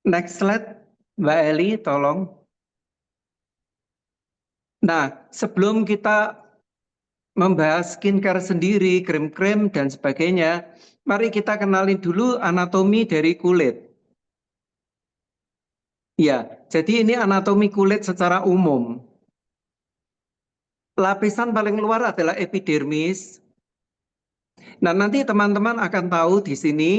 Next slide, Mbak Eli, tolong. Nah, sebelum kita membahas skincare sendiri, krim-krim, dan sebagainya, mari kita kenalin dulu anatomi dari kulit. Ya, jadi ini anatomi kulit secara umum. Lapisan paling luar adalah epidermis. Nah, nanti teman-teman akan tahu di sini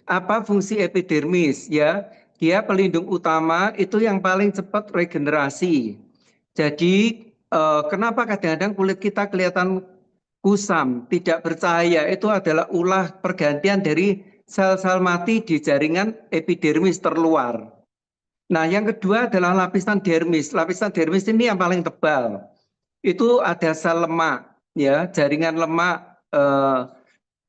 apa fungsi epidermis ya. Dia pelindung utama, itu yang paling cepat regenerasi. Jadi kenapa kadang-kadang kulit kita kelihatan kusam, tidak bercahaya, itu adalah ulah pergantian dari sel-sel mati di jaringan epidermis terluar. Nah, yang kedua adalah lapisan dermis. Lapisan dermis ini yang paling tebal. Itu ada sel lemak, ya, jaringan lemak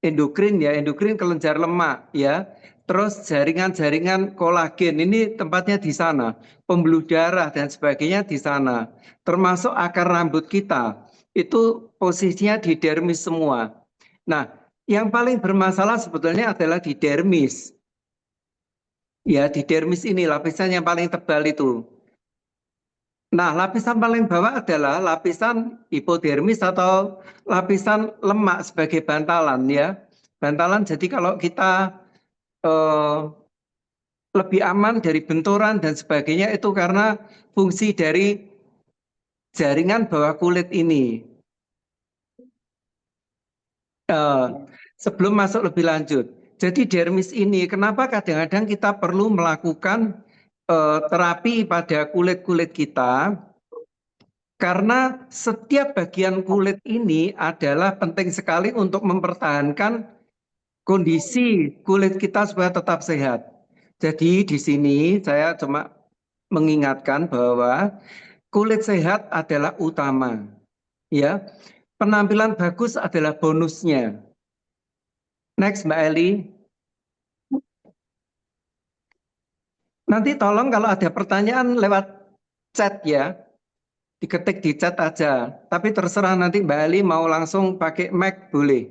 endokrin ya, endokrin kelenjar lemak ya. Terus jaringan-jaringan kolagen ini tempatnya di sana, pembuluh darah dan sebagainya di sana. Termasuk akar rambut kita itu posisinya di dermis semua. Nah, yang paling bermasalah sebetulnya adalah di dermis. Ya, di dermis ini lapisan yang paling tebal itu. Nah, lapisan paling bawah adalah lapisan hipodermis atau lapisan lemak sebagai bantalan ya. Bantalan jadi kalau kita eh, lebih aman dari benturan dan sebagainya itu karena fungsi dari jaringan bawah kulit ini. Eh, sebelum masuk lebih lanjut, jadi dermis ini kenapa kadang-kadang kita perlu melakukan terapi pada kulit-kulit kita? Karena setiap bagian kulit ini adalah penting sekali untuk mempertahankan kondisi kulit kita supaya tetap sehat. Jadi di sini saya cuma mengingatkan bahwa kulit sehat adalah utama. Ya, penampilan bagus adalah bonusnya. Next, Mbak Eli. Nanti tolong kalau ada pertanyaan lewat chat ya, diketik di chat aja. Tapi terserah nanti Mbak Eli mau langsung pakai mic boleh.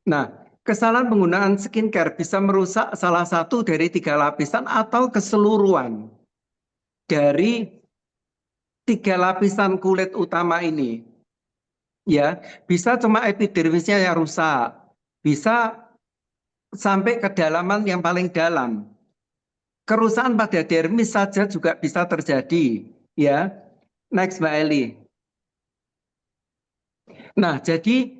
Nah, kesalahan penggunaan skincare bisa merusak salah satu dari 3 lapisan atau keseluruhan dari 3 lapisan kulit utama ini. Ya, bisa cuma epidermisnya yang rusak, bisa sampai kedalaman yang paling dalam. Kerusakan pada dermis saja juga bisa terjadi. Ya, next Mbak Eli. Nah, jadi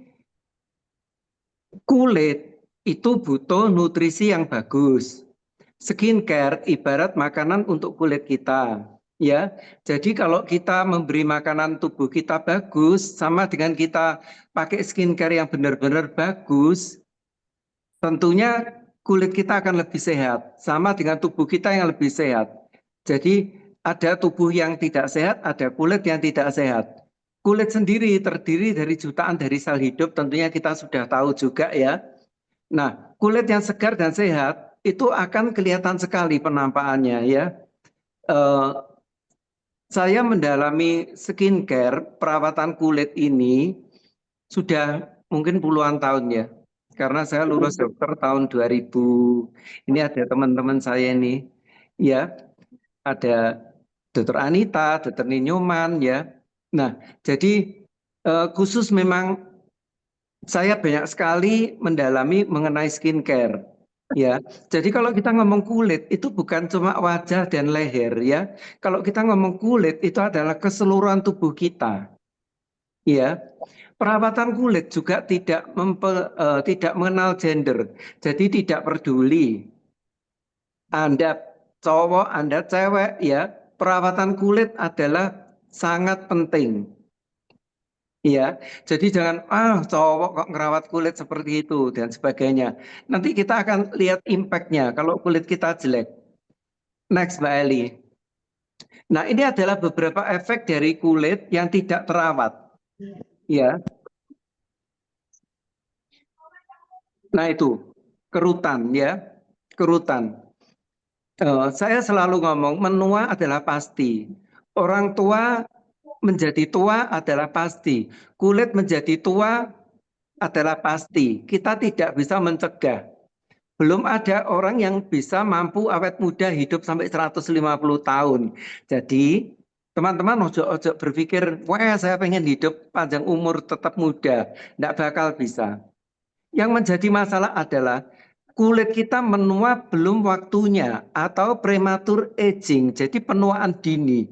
kulit itu butuh nutrisi yang bagus. Skincare ibarat makanan untuk kulit kita, ya. Jadi kalau kita memberi makanan tubuh kita bagus, sama dengan kita pakai skincare yang benar-benar bagus, tentunya kulit kita akan lebih sehat, sama dengan tubuh kita yang lebih sehat. Jadi ada tubuh yang tidak sehat, ada kulit yang tidak sehat. Kulit sendiri terdiri dari jutaan dari sel hidup, tentunya kita sudah tahu juga ya. Nah, kulit yang segar dan sehat itu akan kelihatan sekali penampakannya ya. Eh, saya mendalami skincare perawatan kulit ini sudah mungkin puluhan tahun ya. Karena saya lulus dokter tahun 2000. Ini ada teman-teman saya ini. Ya, ada Dokter Anita, Dokter Ninyoman ya. Nah, jadi khusus memang saya banyak sekali mendalami mengenai skincare. Ya, jadi kalau kita ngomong kulit itu bukan cuma wajah dan leher ya. Kalau kita ngomong kulit itu adalah keseluruhan tubuh kita. Ya, perawatan kulit juga tidak mengenal gender. Jadi tidak peduli Anda cowok, Anda cewek ya. Perawatan kulit adalah sangat penting. Iya, jadi jangan cowok kok ngerawat kulit seperti itu dan sebagainya. Nanti kita akan lihat impact-nya kalau kulit kita jelek. Next, Mbak Eli. Nah, ini adalah beberapa efek dari kulit yang tidak terawat. Ya, nah itu kerutan ya, kerutan. Saya selalu ngomong menua adalah pasti. Orang tua menjadi tua adalah pasti. Kulit menjadi tua adalah pasti. Kita tidak bisa mencegah. Belum ada orang yang bisa mampu awet muda hidup sampai 150 tahun. Jadi, teman-teman ojo berpikir, wah saya pengen hidup panjang umur tetap muda. Tidak bakal bisa. Yang menjadi masalah adalah kulit kita menua belum waktunya atau prematur aging, jadi penuaan dini.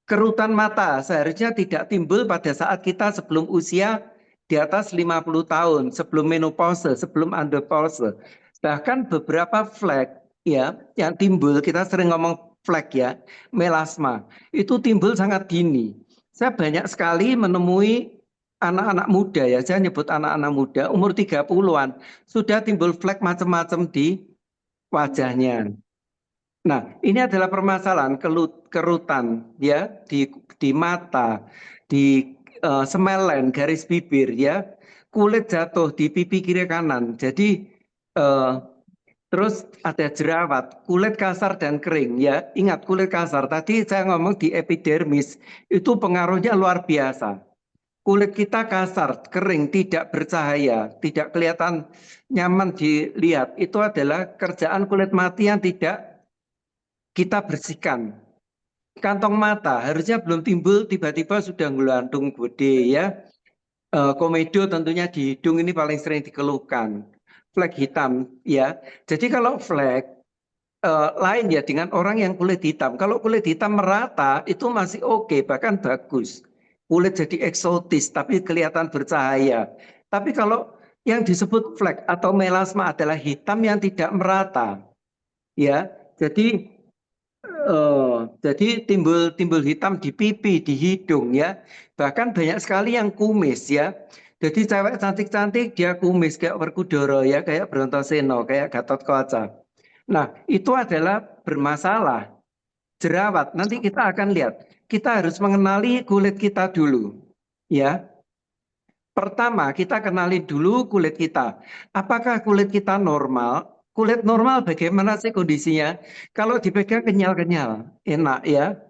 Kerutan mata seharusnya tidak timbul pada saat kita sebelum usia di atas 50 tahun, sebelum menopause, sebelum andropause. Bahkan beberapa flek ya yang timbul, kita sering ngomong flek ya, melasma, itu timbul sangat dini. Saya banyak sekali menemui anak-anak muda ya, saya nyebut anak-anak muda umur 30-an sudah timbul flek macam-macam di wajahnya. Nah, ini adalah permasalahan kerutan ya di mata, di semelen, garis bibir ya, kulit jatuh di pipi kiri kanan. Jadi eh, terus ada jerawat, kulit kasar dan kering ya. Ingat kulit kasar, tadi saya ngomong di epidermis itu pengaruhnya luar biasa. Kulit kita kasar, kering, tidak bercahaya, tidak kelihatan nyaman dilihat. Itu adalah kerjaan kulit mati yang tidak kita bersihkan. Kantong mata harusnya belum timbul, tiba-tiba sudah ngelantung gede ya. Komedo tentunya di hidung ini paling sering dikeluhkan. Flek hitam ya. Jadi kalau flek lain ya dengan orang yang kulit hitam. Kalau kulit hitam merata itu masih oke, bahkan bagus. Kulit jadi eksotis tapi kelihatan bercahaya. Tapi kalau yang disebut flek atau melasma adalah hitam yang tidak merata ya. Jadi timbul hitam di pipi, di hidung ya. Bahkan banyak sekali yang kumis ya. Jadi cewek cantik-cantik dia kumis kayak Werkudara ya, kayak Brontoseno, kayak Gatot Kaca. Nah, itu adalah bermasalah. Jerawat, nanti kita akan lihat. Kita harus mengenali kulit kita dulu. Ya, pertama kita kenali dulu kulit kita. Apakah kulit kita normal? Kulit normal bagaimana sih kondisinya? Kalau dipegang kenyal-kenyal, enak ya.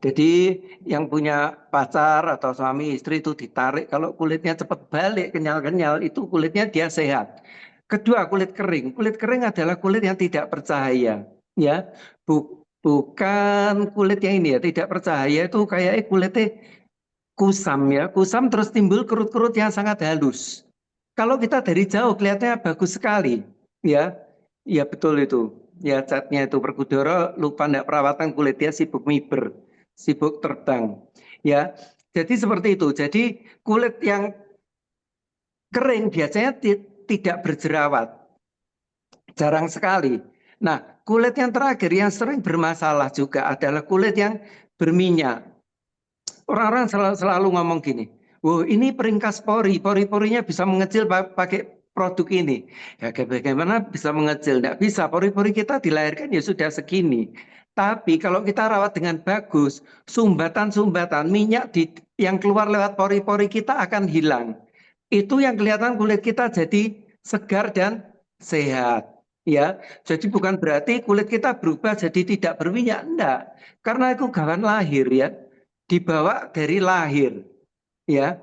Jadi yang punya pacar atau suami istri itu ditarik, kalau kulitnya cepat balik kenyal-kenyal itu kulitnya dia sehat. Kedua, kulit kering. Kulit kering adalah kulit yang tidak bercahaya, ya. Bukan kulit yang ini ya, tidak bercahaya itu kayak kulitnya kusam ya. Kusam terus timbul kerut-kerut yang sangat halus. Kalau kita dari jauh kelihatannya bagus sekali, ya. Ya betul itu. Ya catnya itu Werkudara lupa enggak perawatan kulit dia sibuk miber, sibuk terbang. Ya. Jadi seperti itu. Jadi kulit yang kering biasanya tidak berjerawat. Jarang sekali. Nah, kulit yang terakhir yang sering bermasalah juga adalah kulit yang berminyak. Orang-orang selalu ngomong gini, "Wow, ini peringkas pori-porinya bisa mengecil pakai produk ini." Ya bagaimana bisa mengecil? Tidak bisa, pori-pori kita dilahirkan ya sudah segini. Tapi kalau kita rawat dengan bagus, sumbatan-sumbatan minyak yang keluar lewat pori-pori kita akan hilang. Itu yang kelihatan kulit kita jadi segar dan sehat. Ya, jadi bukan berarti kulit kita berubah jadi tidak berminyak, enggak. Karena itu gawan lahir ya, dibawa dari lahir ya.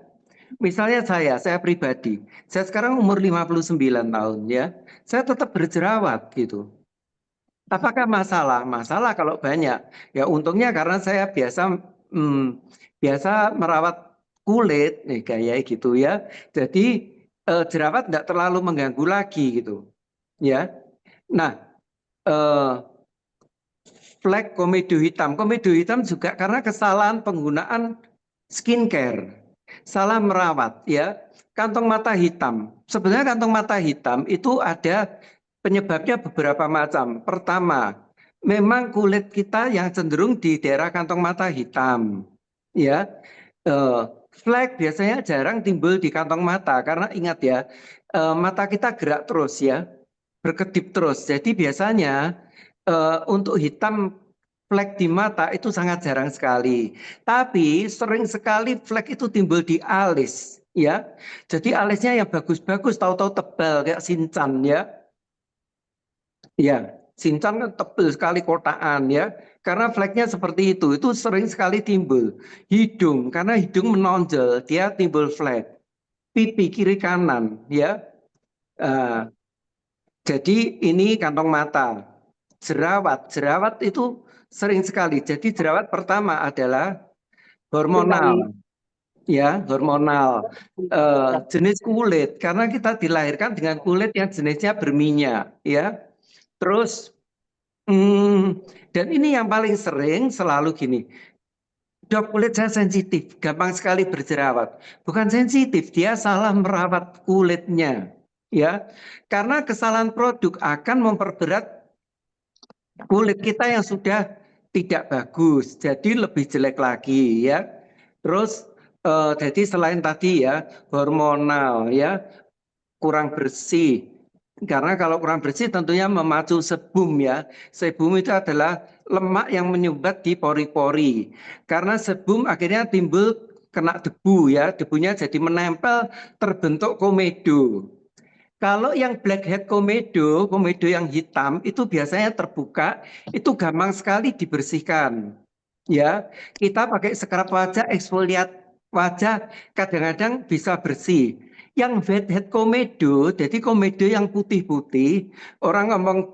Misalnya saya pribadi, saya sekarang umur 59 tahun ya. Saya tetap berjerawat gitu. Apakah masalah? Masalah kalau banyak. Ya untungnya karena saya biasa merawat kulit kayak gitu ya. Jadi jerawat tidak terlalu mengganggu lagi gitu. Ya. Nah, eh, flek komedo hitam. Komedo hitam juga karena kesalahan penggunaan skincare. Salah merawat ya. Kantong mata hitam. Sebenarnya kantong mata hitam itu ada penyebabnya beberapa macam. Pertama, memang kulit kita yang cenderung di daerah kantong mata hitam. Ya. Flek biasanya jarang timbul di kantong mata karena ingat ya, mata kita gerak terus ya, berkedip terus. Jadi biasanya untuk hitam flek di mata itu sangat jarang sekali. Tapi sering sekali flek itu timbul di alis, ya. Jadi alisnya yang bagus-bagus, tahu-tahu tebal kayak Shinchan ya. Ya, Shinchan kan tebal sekali kotaan ya. Karena fleknya seperti itu sering sekali timbul. Hidung, karena hidung menonjol, dia timbul flek. Pipi kiri kanan, ya. Uh, Jadi ini kantong mata. Jerawat itu sering sekali. Jadi jerawat pertama adalah hormonal, ya hormonal. Jenis kulit, karena kita dilahirkan dengan kulit yang jenisnya berminyak, ya. Terus, dan ini yang paling sering selalu gini, dok kulit saya sensitif, gampang sekali berjerawat. Bukan sensitif, dia salah merawat kulitnya, ya. Karena kesalahan produk akan memperberat kulit kita yang sudah tidak bagus, jadi lebih jelek lagi ya. Terus jadi selain tadi ya hormonal ya kurang bersih. Karena kalau kurang bersih tentunya memacu sebum ya. Sebum itu adalah lemak yang menyumbat di pori-pori. Karena sebum akhirnya timbul kena debu ya, debunya jadi menempel terbentuk komedo. Kalau yang blackhead komedo, komedo yang hitam itu biasanya terbuka, itu gampang sekali dibersihkan. Ya, kita pakai scrub wajah, eksfoliat wajah, kadang-kadang bisa bersih. Yang whitehead komedo, jadi komedo yang putih-putih, orang ngomong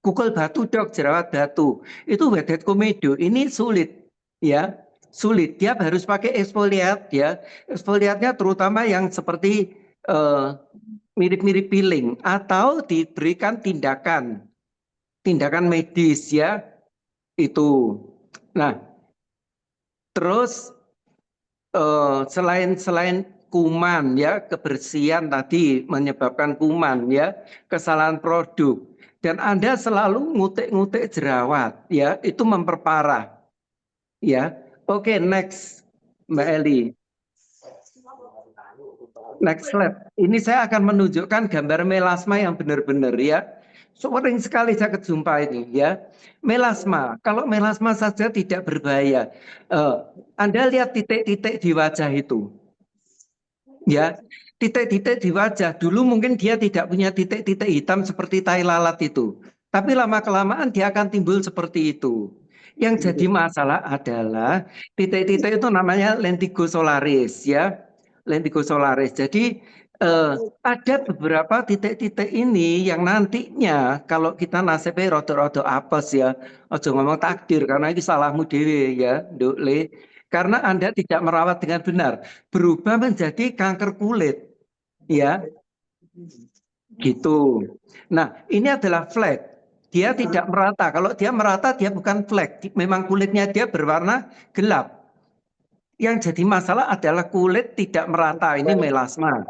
kukul batu dok, jerawat batu, itu whitehead komedo. Ini sulit, ya, sulit. Dia harus pakai eksfoliat, ya. Eksfoliatnya terutama yang seperti mirip-mirip peeling atau diberikan tindakan medis ya itu. Nah, terus selain kuman ya kebersihan tadi menyebabkan kuman ya kesalahan produk dan Anda selalu ngutik-ngutik jerawat ya itu memperparah ya. Oke, next Mbak Eli. Next slide. Ini saya akan menunjukkan gambar melasma yang benar-benar ya. Sering sekali saya kejumpa ini ya. Melasma. Kalau melasma saja tidak berbahaya. Anda lihat titik-titik di wajah itu. Ya, titik-titik di wajah. Dulu mungkin dia tidak punya titik-titik hitam seperti tai lalat itu. Tapi lama-kelamaan dia akan timbul seperti itu. Yang jadi masalah adalah titik-titik itu namanya lentigo solaris ya. Lentigo solaris. Jadi ada beberapa titik-titik ini yang nantinya kalau kita nasibnya rodo-rodo apes ya. Ojo ngomong takdir karena ini salahmu dewe ya, Nduk Le. Karena Anda tidak merawat dengan benar, berubah menjadi kanker kulit, ya, gitu. Nah, ini adalah flek. Dia tidak merata. Kalau dia merata, dia bukan flek. Memang kulitnya dia berwarna gelap. Yang jadi masalah adalah kulit tidak merata. Ini melasma.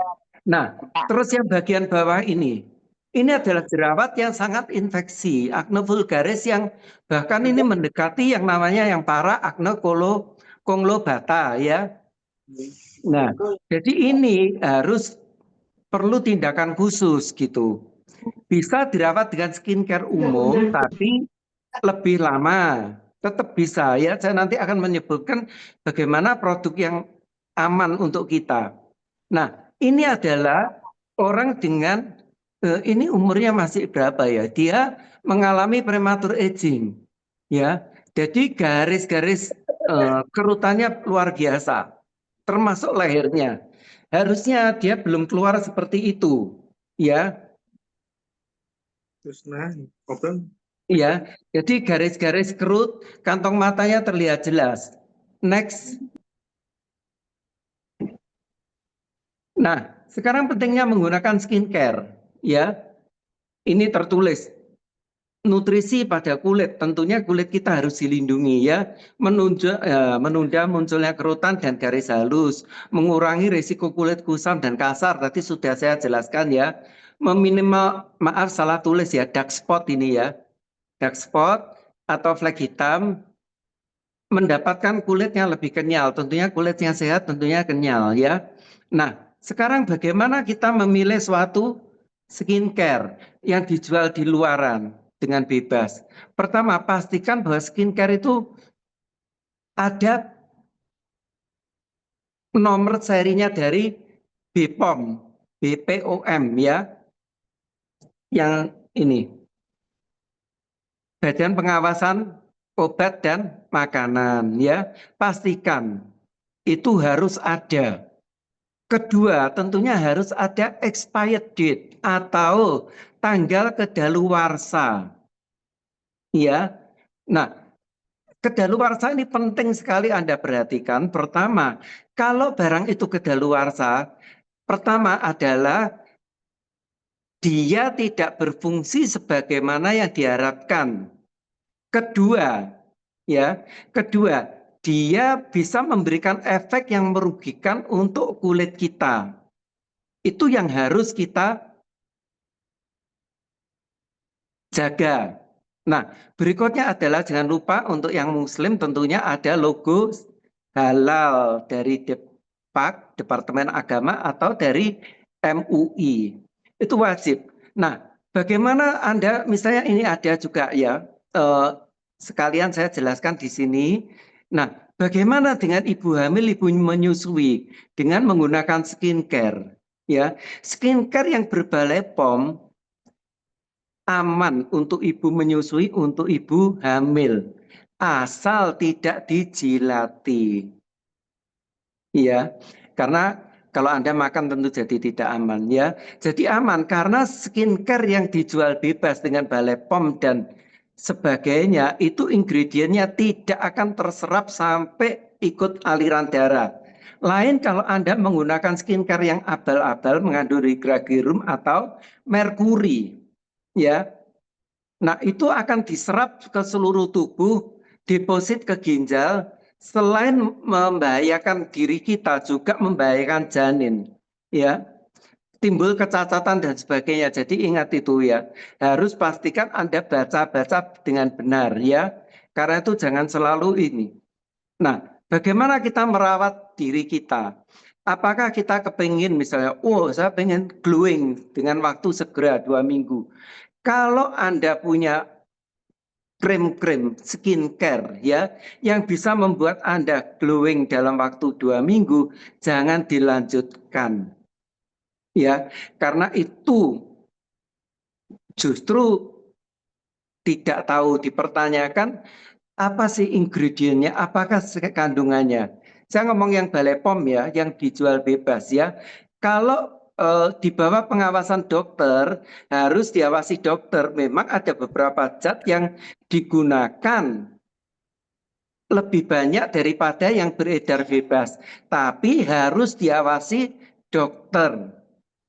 Nah, terus yang bagian bawah ini adalah jerawat yang sangat infeksi, acne vulgaris yang bahkan ini mendekati yang namanya yang parah acne conglobata ya. Nah, jadi ini harus perlu tindakan khusus gitu. Bisa dirawat dengan skincare umum, tapi lebih lama. Tetap bisa ya. Saya nanti akan menyebutkan bagaimana produk yang aman untuk kita. Nah, ini adalah orang dengan ini umurnya masih berapa ya? Dia mengalami prematur aging, ya. Jadi garis-garis kerutannya luar biasa, termasuk lehernya. Harusnya dia belum keluar seperti itu, ya. Terus nah, problem. Ya, jadi garis-garis kerut, kantong matanya terlihat jelas. Next. Nah, sekarang pentingnya menggunakan skincare, ya. Ini tertulis nutrisi pada kulit, tentunya kulit kita harus dilindungi ya, menunda munculnya kerutan dan garis halus, mengurangi risiko kulit kusam dan kasar, tadi sudah saya jelaskan ya, meminimal, maaf salah tulis ya, dark spot ini ya, dark spot atau flek hitam, mendapatkan kulit yang lebih kenyal, tentunya kulit yang sehat tentunya kenyal ya. Nah, sekarang bagaimana kita memilih suatu skincare yang dijual di luaran dengan bebas? Pertama, pastikan bahwa skincare itu ada nomor serinya dari BPOM, BPOM ya. Yang ini, Badan Pengawasan Obat dan Makanan ya. Pastikan itu harus ada. Kedua, tentunya harus ada expired date atau tanggal kedaluwarsa. Ya. Nah, kedaluwarsa ini penting sekali Anda perhatikan. Pertama, kalau barang itu kedaluwarsa, pertama adalah dia tidak berfungsi sebagaimana yang diharapkan. Kedua, kedua, dia bisa memberikan efek yang merugikan untuk kulit kita. Itu yang harus kita jaga. Nah, berikutnya adalah jangan lupa untuk yang Muslim tentunya ada logo halal dari Depak, Departemen Agama, atau dari MUI. Itu wajib. Nah, bagaimana Anda, misalnya ini ada juga ya, sekalian saya jelaskan di sini. Nah, bagaimana dengan ibu hamil, ibu menyusui dengan menggunakan skincare? Ya, skincare yang berbalai POM aman untuk ibu menyusui, untuk ibu hamil, asal tidak dijilati. Ya, karena kalau Anda makan tentu jadi tidak aman ya. Jadi aman karena skincare yang dijual bebas dengan balai POM dan sebagainya itu ingredientnya tidak akan terserap sampai ikut aliran darah. Lain kalau Anda menggunakan skincare yang abal-abal mengandung rigragirum atau merkuri. Ya, nah itu akan diserap ke seluruh tubuh, deposit ke ginjal, selain membahayakan diri kita juga membahayakan janin. Ya, timbul kecacatan dan sebagainya. Jadi ingat itu ya, harus pastikan Anda baca-baca dengan benar ya. Karena itu jangan selalu ini. Nah, bagaimana kita merawat diri kita? Apakah kita kepingin misalnya, oh saya pengen glowing dengan waktu segera 2 minggu. Kalau Anda punya krim-krim skincare ya yang bisa membuat Anda glowing dalam waktu 2 minggu, jangan dilanjutkan ya, karena itu justru tidak tahu, dipertanyakan apa sih ingredientnya, apakah kandungannya. Saya ngomong yang balai POM ya, yang dijual bebas ya. Kalau di bawah pengawasan dokter, harus diawasi dokter. Memang ada beberapa zat yang digunakan lebih banyak daripada yang beredar bebas. Tapi harus diawasi dokter.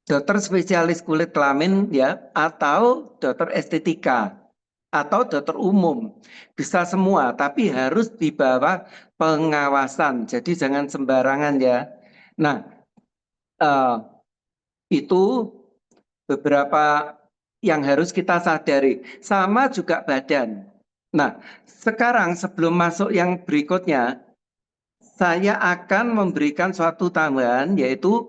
Dokter spesialis kulit kelamin ya, atau dokter estetika, atau dokter umum. Bisa semua, tapi harus di bawah pengawasan. Jadi jangan sembarangan ya. Nah, itu beberapa yang harus kita sadari. Sama juga badan. Nah, sekarang sebelum masuk yang berikutnya, saya akan memberikan suatu tambahan, yaitu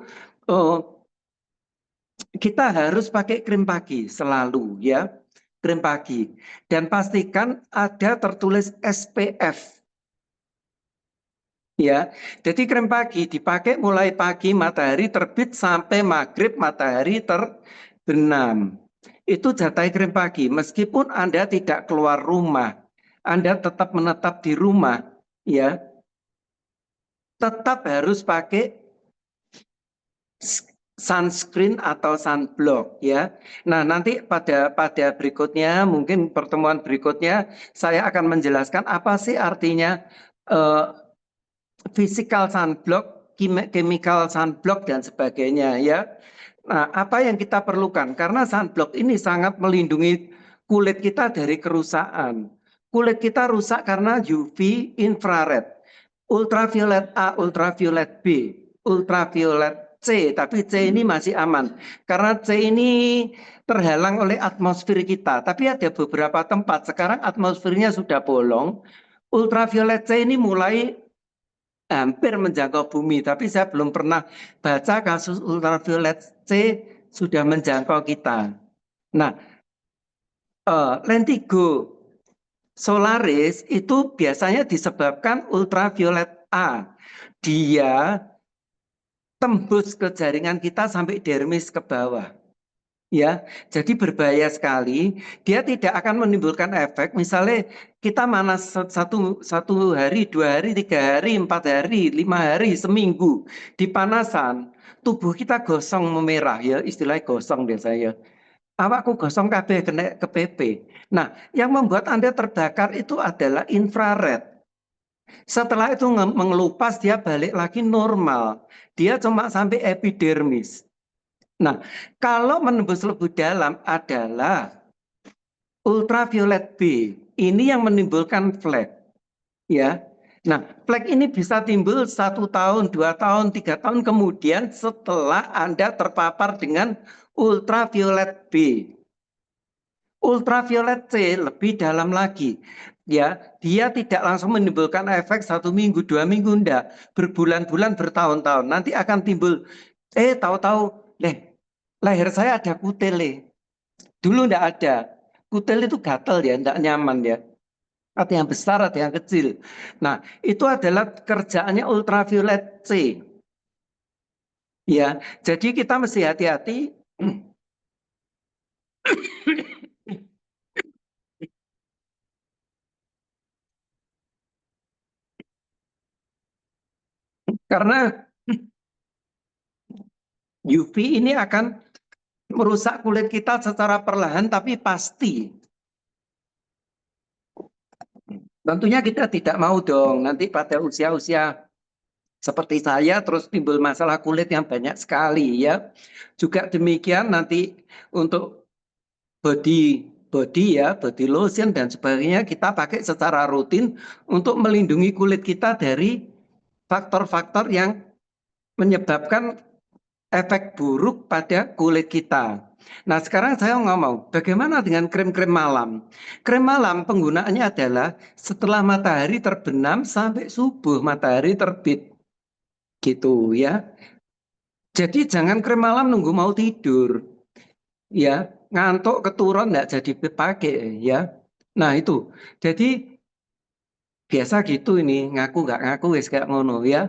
kita harus pakai krim pagi selalu ya, krim pagi, dan pastikan ada tertulis SPF ya. Jadi krim pagi dipakai mulai pagi matahari terbit sampai maghrib matahari terbenam. Itu jatah krim pagi. Meskipun Anda tidak keluar rumah, Anda tetap menetap di rumah ya, tetap harus pakai sunscreen atau sunblock ya. Nah, nanti pada berikutnya, mungkin pertemuan berikutnya saya akan menjelaskan apa sih artinya physical sunblock, chemical sunblock dan sebagainya ya. Nah, apa yang kita perlukan? Karena sunblock ini sangat melindungi kulit kita dari kerusakan. Kulit kita rusak karena UV infrared, ultraviolet A, ultraviolet B, ultraviolet C, tapi C ini masih aman. Karena C ini terhalang oleh atmosfer kita. Tapi ada beberapa tempat, sekarang atmosfernya sudah bolong. Ultraviolet C ini mulai hampir menjangkau bumi, tapi saya belum pernah baca kasus ultraviolet C sudah menjangkau kita. Nah, lentigo solaris itu biasanya disebabkan ultraviolet A. Dia tembus ke jaringan kita sampai dermis ke bawah. Ya, jadi berbahaya sekali. Dia tidak akan menimbulkan efek. Misalnya kita manas satu hari, 2 hari, 3 hari, 4 hari, 5 hari, seminggu di panasan, tubuh kita gosong memerah ya, istilahnya gosong biasanya. awakku gosong kabeh kena kepepe. Nah, yang membuat Anda terbakar itu adalah infrared. Setelah itu mengelupas, dia balik lagi normal. Dia cuma sampai epidermis. Nah, kalau menembus lebih dalam adalah ultraviolet B. Ini yang menimbulkan flek, ya. Nah, flek ini bisa timbul 1 tahun, 2 tahun, 3 tahun kemudian setelah Anda terpapar dengan ultraviolet B. Ultraviolet C lebih dalam lagi, ya. Dia tidak langsung menimbulkan efek 1 minggu, 2 minggu, enggak, berbulan-bulan, bertahun-tahun. Nanti akan timbul, tahu-tahu, leher saya ada kutil. Dulu enggak ada. Kutil itu gatel ya, enggak nyaman ya. Ada yang besar, ada yang kecil. Nah, itu adalah kerjaannya ultraviolet C. Ya, jadi kita mesti hati-hati. Karena UV ini akan merusak kulit kita secara perlahan tapi pasti. Tentunya kita tidak mau dong nanti pada usia-usia seperti saya terus timbul masalah kulit yang banyak sekali ya. Juga demikian nanti untuk body ya, body lotion dan sebagainya kita pakai secara rutin untuk melindungi kulit kita dari faktor-faktor yang menyebabkan efek buruk pada kulit kita. Nah, sekarang saya ngomong, bagaimana dengan krim-krim malam? Krim malam penggunaannya adalah setelah matahari terbenam sampai subuh matahari terbit. Gitu ya. Jadi jangan krim malam nunggu mau tidur. Ya, ngantuk keturun enggak jadi dipakai ya. Nah, itu. Jadi biasa gitu ini, ngaku nggak ngaku wis kayak ngono ya.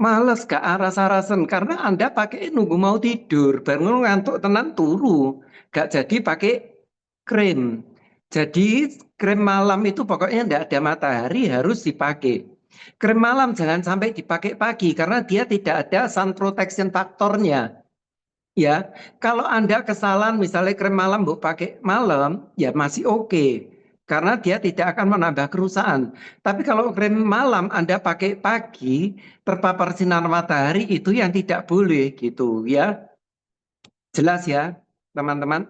Males gak aras-arasen karena Anda pakai nunggu mau tidur, baru ngantuk tenan turu, gak jadi pakai krim. Jadi krim malam itu pokoknya tidak ada matahari harus dipakai. Krim malam jangan sampai dipakai pagi karena dia tidak ada sun protection faktornya. Ya, kalau Anda kesalahan misalnya krim malam bu pakai malam, ya masih oke. Karena dia tidak akan menambah kerusakan. Tapi kalau krim malam Anda pakai pagi, terpapar sinar matahari itu yang tidak boleh gitu ya. Jelas ya, teman-teman?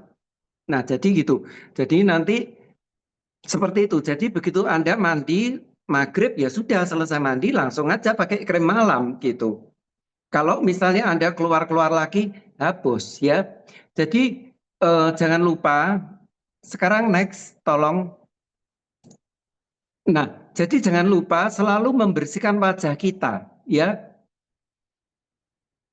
Nah, jadi gitu. Jadi nanti seperti itu. Jadi begitu Anda mandi maghrib ya sudah selesai mandi langsung aja pakai krim malam gitu. Kalau misalnya Anda keluar-keluar lagi, hapus ya. Jadi jangan lupa, sekarang next, tolong. Nah, jadi jangan lupa selalu membersihkan wajah kita ya.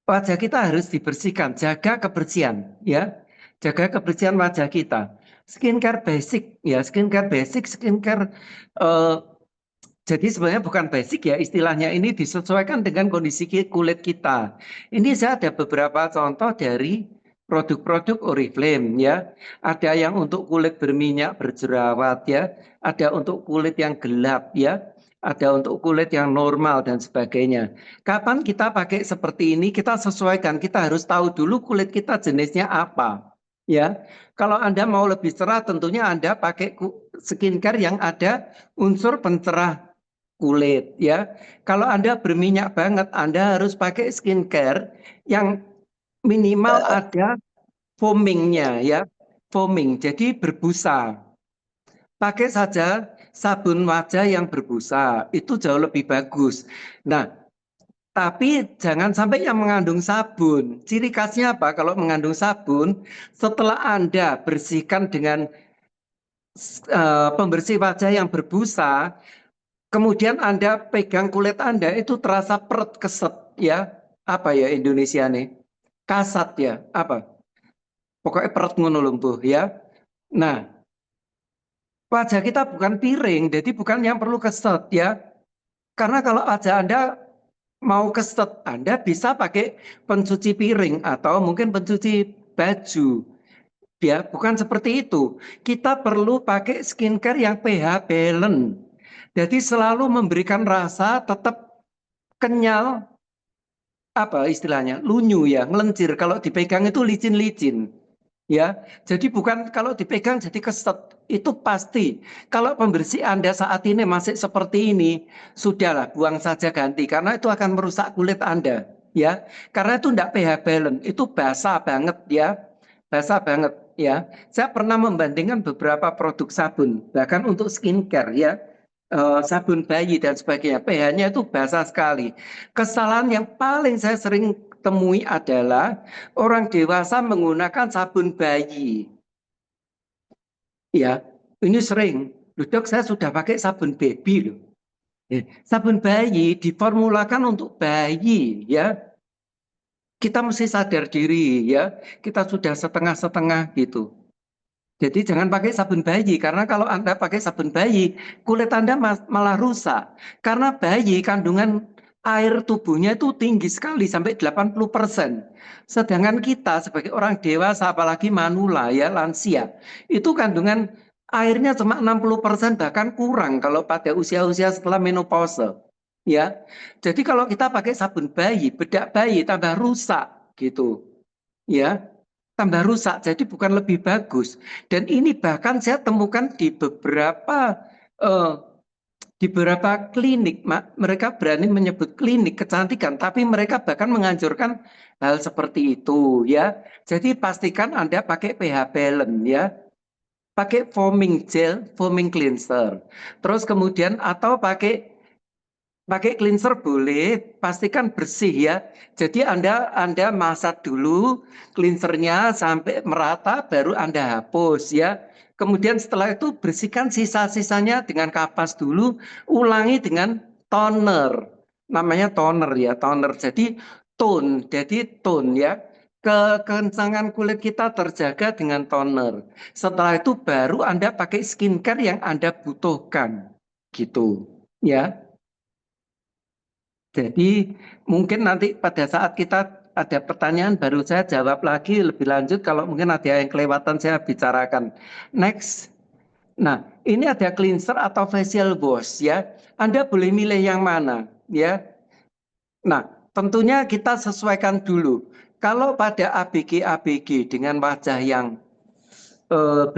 Wajah kita harus dibersihkan, jaga kebersihan ya. Jaga kebersihan wajah kita. Skincare basic ya, skincare basic, skincare jadi sebenarnya bukan basic ya, istilahnya ini disesuaikan dengan kondisi kulit kita. Ini saya ada beberapa contoh dari produk-produk Oriflame ya. Ada yang untuk kulit berminyak berjerawat ya, ada untuk kulit yang gelap ya, ada untuk kulit yang normal dan sebagainya. Kapan kita pakai seperti ini, kita sesuaikan, kita harus tahu dulu kulit kita jenisnya apa. Ya, kalau Anda mau lebih cerah, tentunya Anda pakai skincare yang ada unsur pencerah kulit ya. Kalau Anda berminyak banget, Anda harus pakai skincare yang minimal ada foamingnya ya. Foaming, jadi berbusa. Pakai saja sabun wajah yang berbusa, itu jauh lebih bagus. Nah, tapi jangan sampai yang mengandung sabun. Ciri khasnya apa? Kalau mengandung sabun, setelah Anda bersihkan dengan pembersih wajah yang berbusa, kemudian Anda pegang kulit Anda itu terasa perut keset ya. Apa ya Indonesia nih? Kasat ya, apa? Pokoknya perut ngono lumpuh ya. Nah, wajah kita bukan piring, jadi bukan yang perlu keset ya. Karena kalau wajah Anda mau keset, Anda bisa pakai pencuci piring atau mungkin pencuci baju. Ya, bukan seperti itu. Kita perlu pakai skincare yang pH balance. Jadi selalu memberikan rasa tetap kenyal, apa istilahnya, lunyu ya, ngelencir. Kalau dipegang itu licin-licin. Ya, jadi bukan kalau dipegang jadi keset, itu pasti. Kalau pembersih Anda saat ini masih seperti ini, sudahlah buang saja ganti karena itu akan merusak kulit Anda, ya. Karena itu tidak pH balance, itu basah banget ya. Basah banget ya. Saya pernah membandingkan beberapa produk sabun, bahkan untuk skincare ya. Sabun bayi dan sebagainya, pH-nya itu basah sekali. Kesalahan yang paling saya sering temui adalah orang dewasa menggunakan sabun bayi. Ya, ini sering. Loh, Dok, saya sudah pakai sabun baby loh. Sabun bayi diformulakan untuk bayi ya. Kita mesti sadar diri ya. Kita sudah setengah-setengah gitu. Jadi jangan pakai sabun bayi karena kalau Anda pakai sabun bayi, kulit Anda malah rusak. Karena bayi kandungan air tubuhnya itu tinggi sekali sampai 80%. Sedangkan kita sebagai orang dewasa apalagi manula ya lansia, itu kandungan airnya cuma 60% bahkan kurang kalau pada usia-usia setelah menopause. Ya. Jadi kalau kita pakai sabun bayi, bedak bayi tambah rusak gitu. Ya, tambah rusak, jadi bukan lebih bagus. Dan ini bahkan saya temukan eh, di beberapa klinik, mereka berani menyebut klinik kecantikan, tapi mereka bahkan menganjurkan hal seperti itu ya. Jadi pastikan Anda pakai pH balance ya, pakai foaming gel, foaming cleanser. Terus kemudian atau pakai cleanser boleh, pastikan bersih ya. Jadi Anda masak dulu cleansernya sampai merata, baru Anda hapus ya. Kemudian setelah itu bersihkan sisa-sisanya dengan kapas dulu, ulangi dengan toner. Namanya toner ya, toner. Jadi tone ya. Kekencangan kulit kita terjaga dengan toner. Setelah itu baru Anda pakai skincare yang Anda butuhkan. Gitu ya. Jadi mungkin nanti pada saat kita ada pertanyaan baru saya jawab lagi lebih lanjut kalau mungkin ada yang kelewatan saya bicarakan. Next. Nah, ini ada cleanser atau facial wash ya. Anda boleh milih yang mana ya. Nah, tentunya kita sesuaikan dulu. Kalau pada ABG dengan wajah yang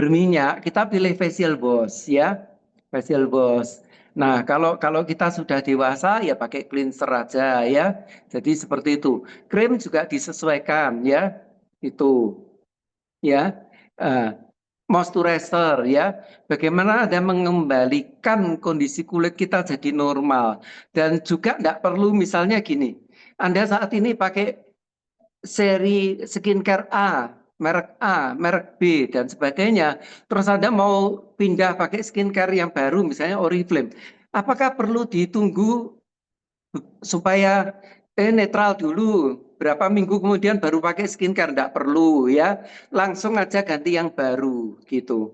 berminyak, kita pilih facial wash ya, facial wash. Nah, kalau kita sudah dewasa ya pakai cleanser aja ya. Jadi seperti itu. Krim juga disesuaikan ya, itu ya. Uh, Moisturizer ya. Bagaimana Anda mengembalikan kondisi kulit kita jadi normal dan juga tidak perlu misalnya gini. Anda saat ini pakai seri skincare A, merek B, dan sebagainya. Terus Anda mau pindah pakai skincare yang baru, misalnya Oriflame. Apakah perlu ditunggu supaya netral dulu? Berapa minggu kemudian baru pakai skincare? Tidak perlu ya. Langsung aja ganti yang baru gitu.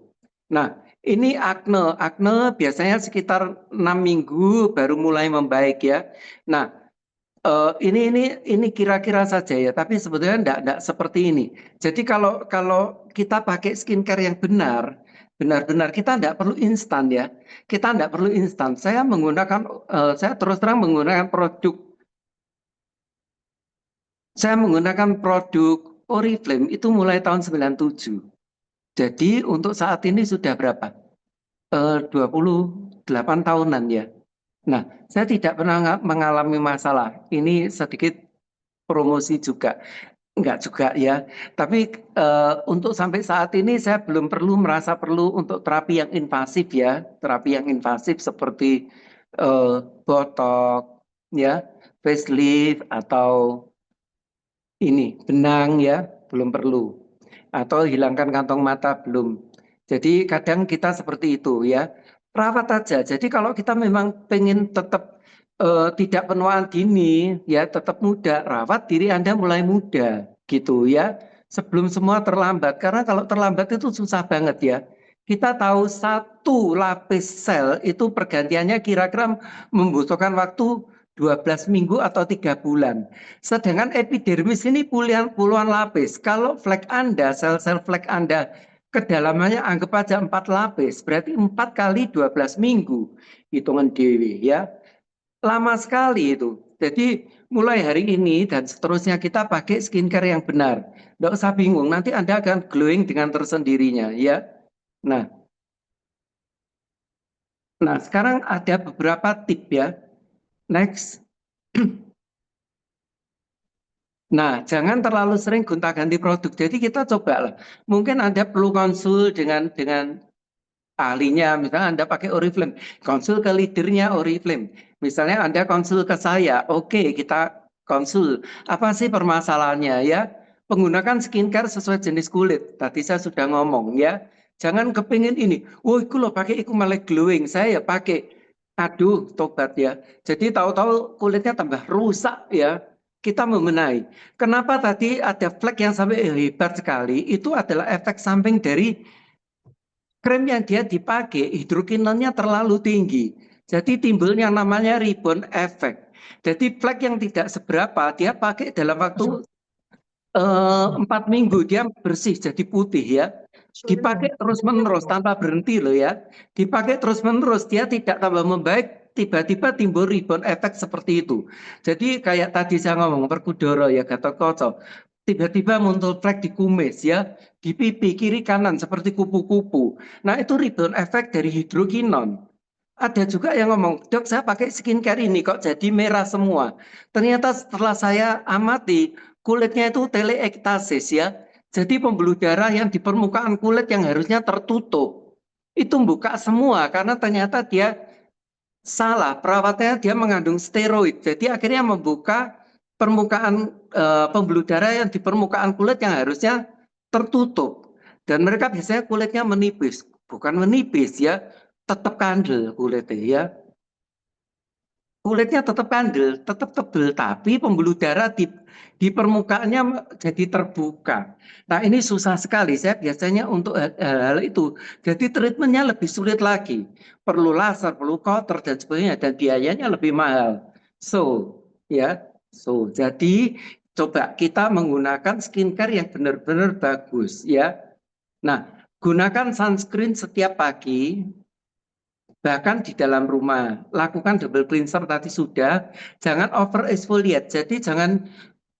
Nah, ini akne. Akne biasanya sekitar 6 minggu baru mulai membaik ya. Nah, ini kira-kira saja ya, tapi sebetulnya enggak seperti ini. Jadi kalau kita pakai skincare yang benar-benar kita enggak perlu instan ya. Kita enggak perlu instan. Saya terus terang menggunakan produk Oriflame itu mulai tahun 97. Jadi untuk saat ini sudah berapa? 28 tahunan ya. Nah, saya tidak pernah mengalami masalah. Ini sedikit promosi juga. Enggak juga ya. Tapi untuk sampai saat ini saya belum merasa perlu untuk terapi yang invasif ya. Terapi yang invasif seperti botox ya, facelift atau ini benang ya, belum perlu. Atau hilangkan kantong mata belum. Jadi kadang kita seperti itu ya. Rawat aja. Jadi kalau kita memang pengen tetap tidak penuaan dini ya, tetap muda, rawat diri Anda mulai muda gitu ya. Sebelum semua terlambat. Karena kalau terlambat itu susah banget ya. Kita tahu satu lapis sel itu pergantiannya kira-kira membutuhkan waktu 12 minggu atau 3 bulan. Sedangkan epidermis ini puluhan lapis. Kalau flek Anda, sel-sel flek Anda kedalamannya anggap aja 4 lapis, berarti 4 kali 12 minggu. Hitungan dewi ya. Lama sekali itu. Jadi mulai hari ini dan seterusnya kita pakai skincare yang benar. Nggak usah bingung, nanti Anda akan glowing dengan tersendirinya ya. Nah, sekarang ada beberapa tip ya. Next. Nah, jangan terlalu sering gonta-ganti produk. Jadi kita cobalah. Mungkin Anda perlu konsul dengan ahlinya, misalnya Anda pakai Oriflame, konsul ke leadernya Oriflame. Misalnya Anda konsul ke saya, oke, kita konsul. Apa sih permasalahannya ya? Penggunakan skincare sesuai jenis kulit. Tadi saya sudah ngomong ya. Jangan kepingin ini, oh itu loh pakai itu malah glowing. Saya ya pakai, aduh tobat ya. Jadi tahu-tahu kulitnya tambah rusak ya. Kita membenahi. Kenapa tadi ada flek yang sampai hebat sekali? Itu adalah efek samping dari krim yang dia dipakai hidrokinonnya terlalu tinggi. Jadi timbul yang namanya rebound effect. Jadi flek yang tidak seberapa dia pakai dalam waktu 4 minggu dia bersih jadi putih ya. Dipakai terus menerus tanpa berhenti loh ya. Dipakai terus menerus dia tidak tambah membaik, tiba-tiba timbul rebound effect seperti itu. Jadi kayak tadi saya ngomong Perkudoro ya Gatot Kaca, tiba-tiba muncul flek di kumis ya, di pipi kiri kanan seperti kupu-kupu. Nah itu rebound effect dari hidrokinon. Ada juga yang ngomong, dok saya pakai skincare ini kok jadi merah semua. Ternyata setelah saya amati, kulitnya itu teleektasis ya. Jadi pembuluh darah yang di permukaan kulit yang harusnya tertutup. Itu buka semua karena ternyata dia salah. Perawatannya dia mengandung steroid. Jadi akhirnya membuka permukaan pembuluh darah yang di permukaan kulit yang harusnya tertutup. Dan mereka biasanya kulitnya menipis. Bukan menipis ya, tetap kandel kulitnya ya. Kulitnya tetap kandel, tetap tebel, tapi pembuluh darah di permukaannya jadi terbuka. Nah ini susah sekali, saya biasanya untuk hal itu. Jadi treatmentnya lebih sulit lagi. Perlu laser, perlu coater, dan sebagainya, dan biayanya lebih mahal. So, ya, jadi coba kita menggunakan skincare yang benar-benar bagus, ya. Nah, gunakan sunscreen setiap pagi, bahkan di dalam rumah. Lakukan double cleanser tadi sudah, jangan over exfoliate. Jadi jangan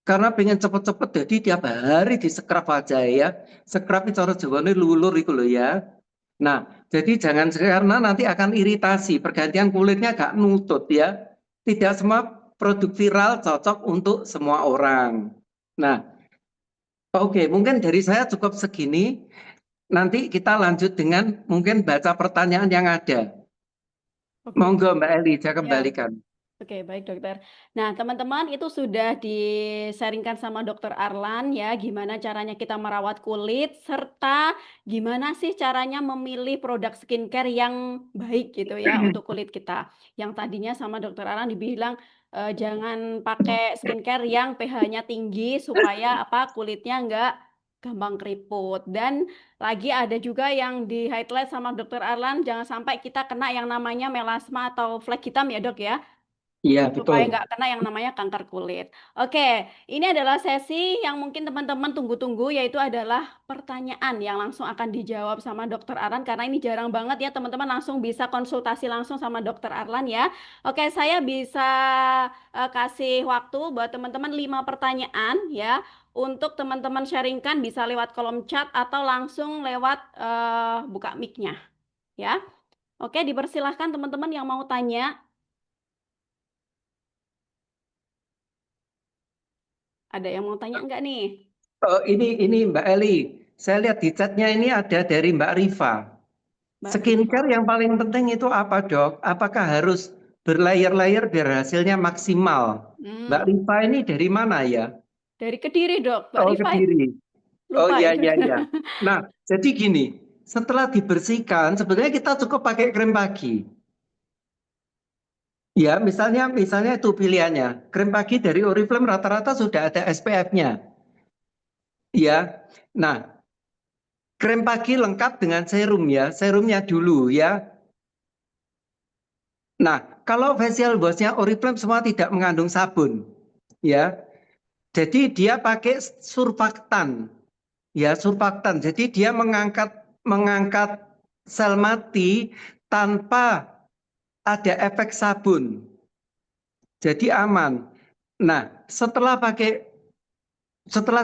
karena pengen cepet-cepet jadi tiap hari di scrub aja ya. Scrub itu cara Jawane lulur itu loh ya. Nah, jadi jangan karena nanti akan iritasi, pergantian kulitnya gak nutut ya. Tidak semua produk viral cocok untuk semua orang. Nah, oke, mungkin dari saya cukup segini. Nanti kita lanjut dengan mungkin baca pertanyaan yang ada. Oke. Monggo Mbak Eli, saya Ya, kembalikan. oke, baik dokter. Nah, teman-teman itu sudah di-sharingkan sama dokter Arlan ya, gimana caranya kita merawat kulit, serta gimana sih caranya memilih produk skincare yang baik gitu ya untuk kulit kita. Yang tadinya sama dokter Arlan dibilang jangan pakai skincare yang pH-nya tinggi supaya apa kulitnya nggak gampang keriput. Dan lagi ada juga yang di highlight sama dokter Arlan, jangan sampai kita kena yang namanya melasma atau flek hitam ya dok ya. Iya, betul. Supaya nggak kena yang namanya kanker kulit. Oke, ini adalah sesi yang mungkin teman-teman tunggu-tunggu, yaitu adalah pertanyaan yang langsung akan dijawab sama Dokter Arlan, karena ini jarang banget ya teman-teman langsung bisa konsultasi langsung sama Dokter Arlan ya. Oke, saya bisa kasih waktu buat teman-teman 5 pertanyaan ya, untuk teman-teman sharingkan bisa lewat kolom chat atau langsung lewat buka mic-nya ya. Oke, dipersilahkan teman-teman yang mau tanya. Ada yang mau tanya enggak nih? Oh, ini Mbak Eli, saya lihat di chatnya ini ada dari Mbak Riva. Mbak Rifa. Skincare yang paling penting itu apa dok? Apakah harus berlayer-layer biar hasilnya maksimal? Mbak Hmm, Riva ini dari mana ya? dari Kediri, Dok. Mbak Oh, Rifa Kediri. Oh lupa iya itu. iya iya. Nah, jadi gini, setelah dibersihkan sebenarnya kita cukup pakai krim pagi. Ya, misalnya itu pilihannya. Krim pagi dari Oriflame rata-rata sudah ada SPF-nya. Ya. Nah, krim pagi lengkap dengan serum ya, serumnya dulu ya. Nah, kalau facial washnya Oriflame semua tidak mengandung sabun, ya. Jadi dia pakai surfaktan, ya surfaktan. Jadi dia mengangkat mengangkat sel mati tanpa ada efek sabun. Jadi aman. Nah, setelah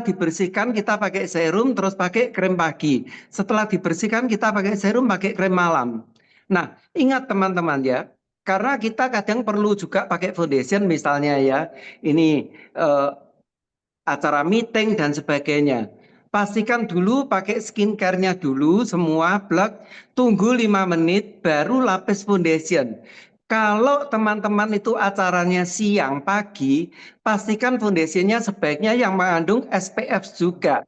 dibersihkan kita pakai serum terus pakai krim pagi. Setelah dibersihkan kita pakai serum pakai krim malam. Nah, ingat teman-teman ya, karena kita kadang perlu juga pakai foundation misalnya ya. Ini acara meeting dan sebagainya. Pastikan dulu pakai skincare-nya dulu semua blek, tunggu 5 menit baru lapis foundation. Kalau teman-teman itu acaranya siang pagi, pastikan foundationnya sebaiknya yang mengandung SPF juga.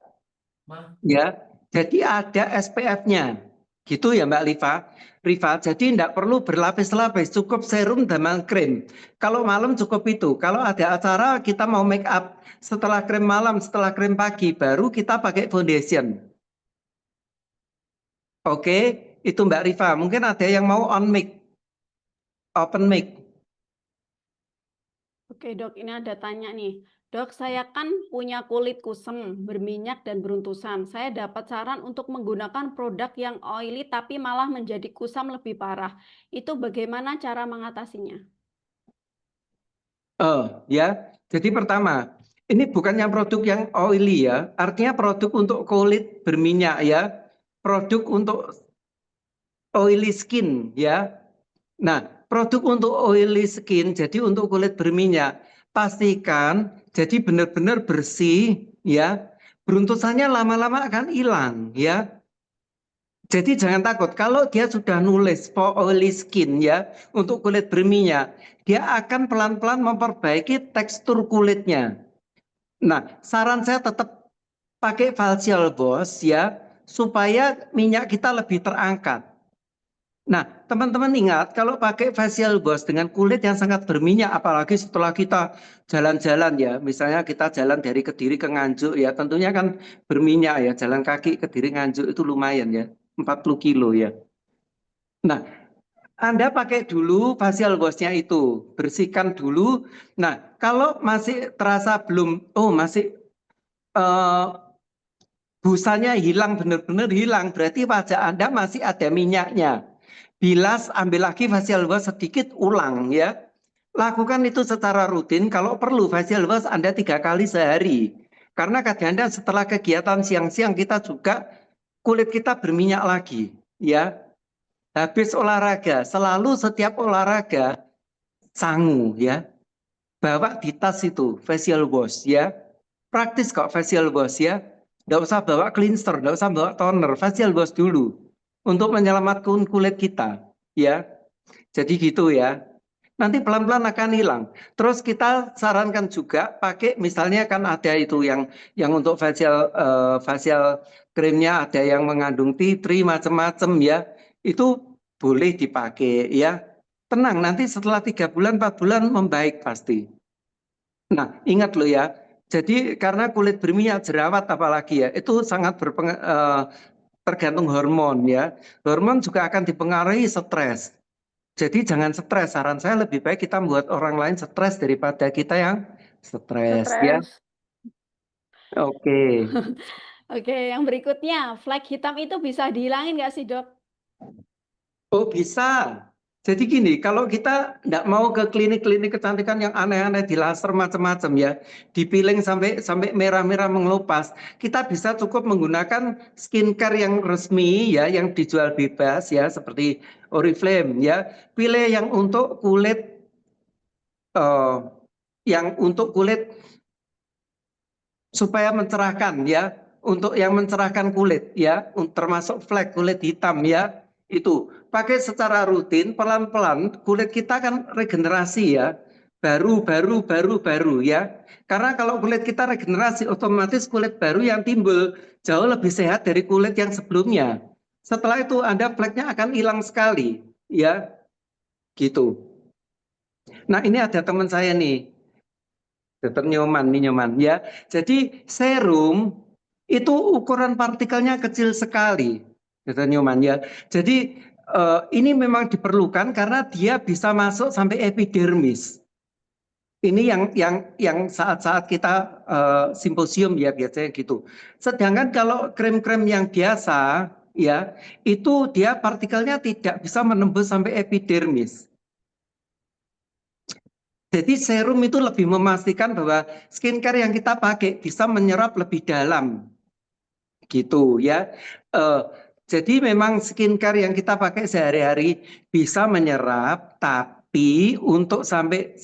Ya, jadi ada SPF-nya. Gitu ya Mbak Riva, jadi tidak perlu berlapis-lapis, cukup serum dan krim. Kalau malam cukup itu. Kalau ada acara kita mau make up, setelah krim malam, setelah krim pagi, baru kita pakai foundation. Oke, itu Mbak Riva. Mungkin ada yang mau on mic, open mic. Oke dok, ini ada tanya nih. Dok, saya kan punya kulit kusam, berminyak dan beruntusan. Saya dapat saran untuk menggunakan produk yang oily tapi malah menjadi kusam lebih parah. Itu bagaimana cara mengatasinya? Ya, jadi pertama, ini bukannya produk yang oily ya, artinya produk untuk kulit berminyak ya, produk untuk oily skin ya. Nah, produk untuk oily skin, jadi untuk kulit berminyak, pastikan jadi benar-benar bersih ya. Beruntusannya lama-lama akan hilang ya. Jadi jangan takut kalau dia sudah nulis for oily skin ya, untuk kulit berminyak, dia akan pelan-pelan memperbaiki tekstur kulitnya. Nah, saran saya tetap pakai facial wash ya, supaya minyak kita lebih terangkat. Nah, teman-teman ingat kalau pakai facial wash dengan kulit yang sangat berminyak, apalagi setelah kita jalan-jalan ya, misalnya kita jalan dari Kediri ke Nganjuk ya, tentunya kan berminyak ya, jalan kaki Kediri Nganjuk itu lumayan ya, 40 kilo ya. Nah, Anda pakai dulu facial wash-nya itu, bersihkan dulu. Nah, kalau masih terasa belum, masih eh, busanya hilang, benar-benar hilang, berarti wajah Anda masih ada minyaknya. Bilas, ambil lagi facial wash sedikit, ulang ya. Lakukan itu secara rutin, kalau perlu facial wash Anda 3 kali sehari. Karena kadang-kadang setelah kegiatan siang-siang kita juga kulit kita berminyak lagi ya. Habis olahraga, selalu setiap olahraga sangu ya. Bawa di tas itu facial wash ya. Praktis kok facial wash ya. Nggak usah bawa cleanser, nggak usah bawa toner, facial wash dulu untuk menyelamatkan kulit kita ya. Jadi gitu ya. Nanti pelan-pelan akan hilang. Terus kita sarankan juga pakai misalnya kan ada itu yang untuk facial krimnya ada yang mengandung tea tree macam-macam ya. Itu boleh dipakai ya. Tenang, nanti setelah 3 bulan 4 bulan membaik pasti. Nah, ingat loh ya. Jadi karena kulit berminyak jerawat apalagi ya, itu sangat tergantung hormon ya. Hormon juga akan dipengaruhi stres. Jadi jangan stres. Saran saya lebih baik kita membuat orang lain stres daripada kita yang stres ya. Stres. Oke. Oke, yang berikutnya, flek hitam itu bisa dihilangin nggak sih dok? Oh bisa. Jadi gini, kalau kita tidak mau ke klinik-klinik kecantikan yang aneh-aneh di laser macam-macam ya, di peeling sampai merah-merah mengelupas, kita bisa cukup menggunakan skincare yang resmi ya, yang dijual bebas ya, seperti Oriflame ya. Pilih eh, yang untuk kulit supaya mencerahkan ya, untuk yang mencerahkan kulit ya, termasuk flek kulit hitam ya, itu pakai secara rutin pelan-pelan, kulit kita kan regenerasi ya, baru ya. Karena kalau kulit kita regenerasi, otomatis kulit baru yang timbul jauh lebih sehat dari kulit yang sebelumnya. Setelah itu Anda fleknya akan hilang sekali ya, gitu. Nah, ini ada teman saya nih, Dokter Nyoman ya. Jadi serum itu ukuran partikelnya kecil sekali, Dokter Nyoman ya. Jadi ini memang diperlukan karena dia bisa masuk sampai epidermis. Ini yang saat-saat kita simposium ya biasanya gitu. Sedangkan kalau krim-krim yang biasa ya itu dia partikelnya tidak bisa menembus sampai epidermis. Jadi serum itu lebih memastikan bahwa skincare yang kita pakai bisa menyerap lebih dalam, gitu ya. Jadi memang skincare yang kita pakai sehari-hari bisa menyerap, tapi untuk sampai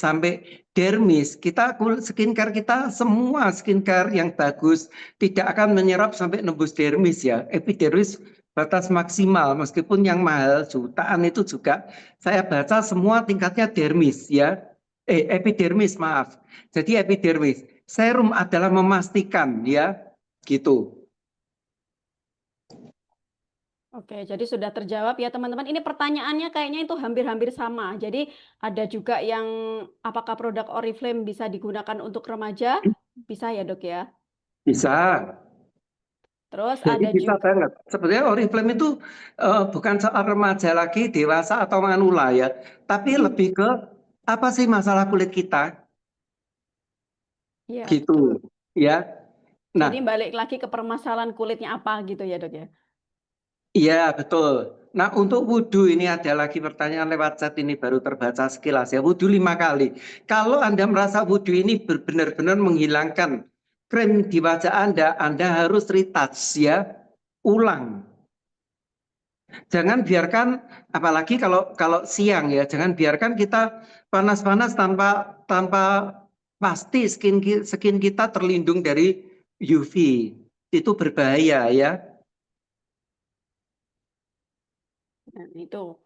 dermis, skincare kita semua skincare yang bagus tidak akan menyerap sampai nembus dermis ya. Epidermis batas maksimal, meskipun yang mahal jutaan itu juga saya baca semua tingkatnya dermis ya. Epidermis, maaf. Jadi epidermis. Serum adalah memastikan ya, gitu. Oke, jadi sudah terjawab ya teman-teman. Ini pertanyaannya kayaknya itu hampir-hampir sama. Jadi ada juga yang apakah produk Oriflame bisa digunakan untuk remaja? Bisa ya dok ya. Bisa. Terus Jadi ada bisa juga, banget. Sebenarnya Oriflame itu bukan soal remaja lagi, dewasa atau manula ya, tapi lebih ke apa sih masalah kulit kita, ya gitu betul. ya. Nah, Jadi balik lagi ke permasalahan kulitnya apa gitu ya dok ya. iya betul. Nah, untuk wudhu ini ada lagi pertanyaan lewat chat ini baru terbaca sekilas ya. Wudhu 5 kali. Kalau Anda merasa wudhu ini benar-benar menghilangkan krim di wajah Anda harus retouch ya, ulang. Jangan biarkan, apalagi kalau siang ya, jangan biarkan kita panas-panas tanpa pasti skin kita terlindung dari UV. Itu berbahaya ya. Nah, itu.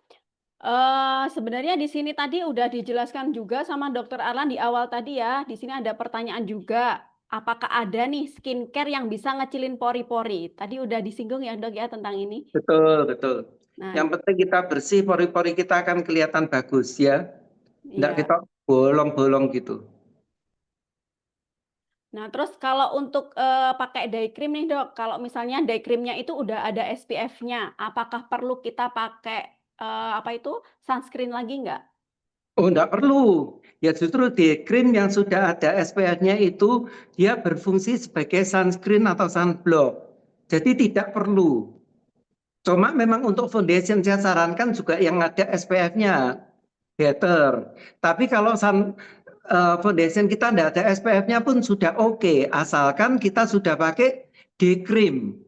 Sebenarnya di sini tadi udah dijelaskan juga sama Dokter Arlan di awal tadi ya. Di sini ada pertanyaan juga. Apakah ada nih skincare yang bisa ngecilin pori-pori? Tadi udah disinggung ya dok ya tentang ini. Betul, betul. Nah, Yang penting kita bersih, pori-pori kita akan kelihatan bagus ya. Enggak iya. kita bolong-bolong gitu. Nah, terus kalau untuk pakai day cream nih dok, kalau misalnya day creamnya itu udah ada SPF-nya, apakah perlu kita pakai apa itu sunscreen lagi nggak? Oh, enggak perlu. Ya justru day cream yang sudah ada SPF-nya itu dia berfungsi sebagai sunscreen atau sunblock. Jadi tidak perlu. Cuma memang untuk foundation saya sarankan juga yang ada SPF-nya better. Tapi kalau foundation kita tidak ada SPF-nya pun sudah oke, asalkan kita sudah pakai day cream.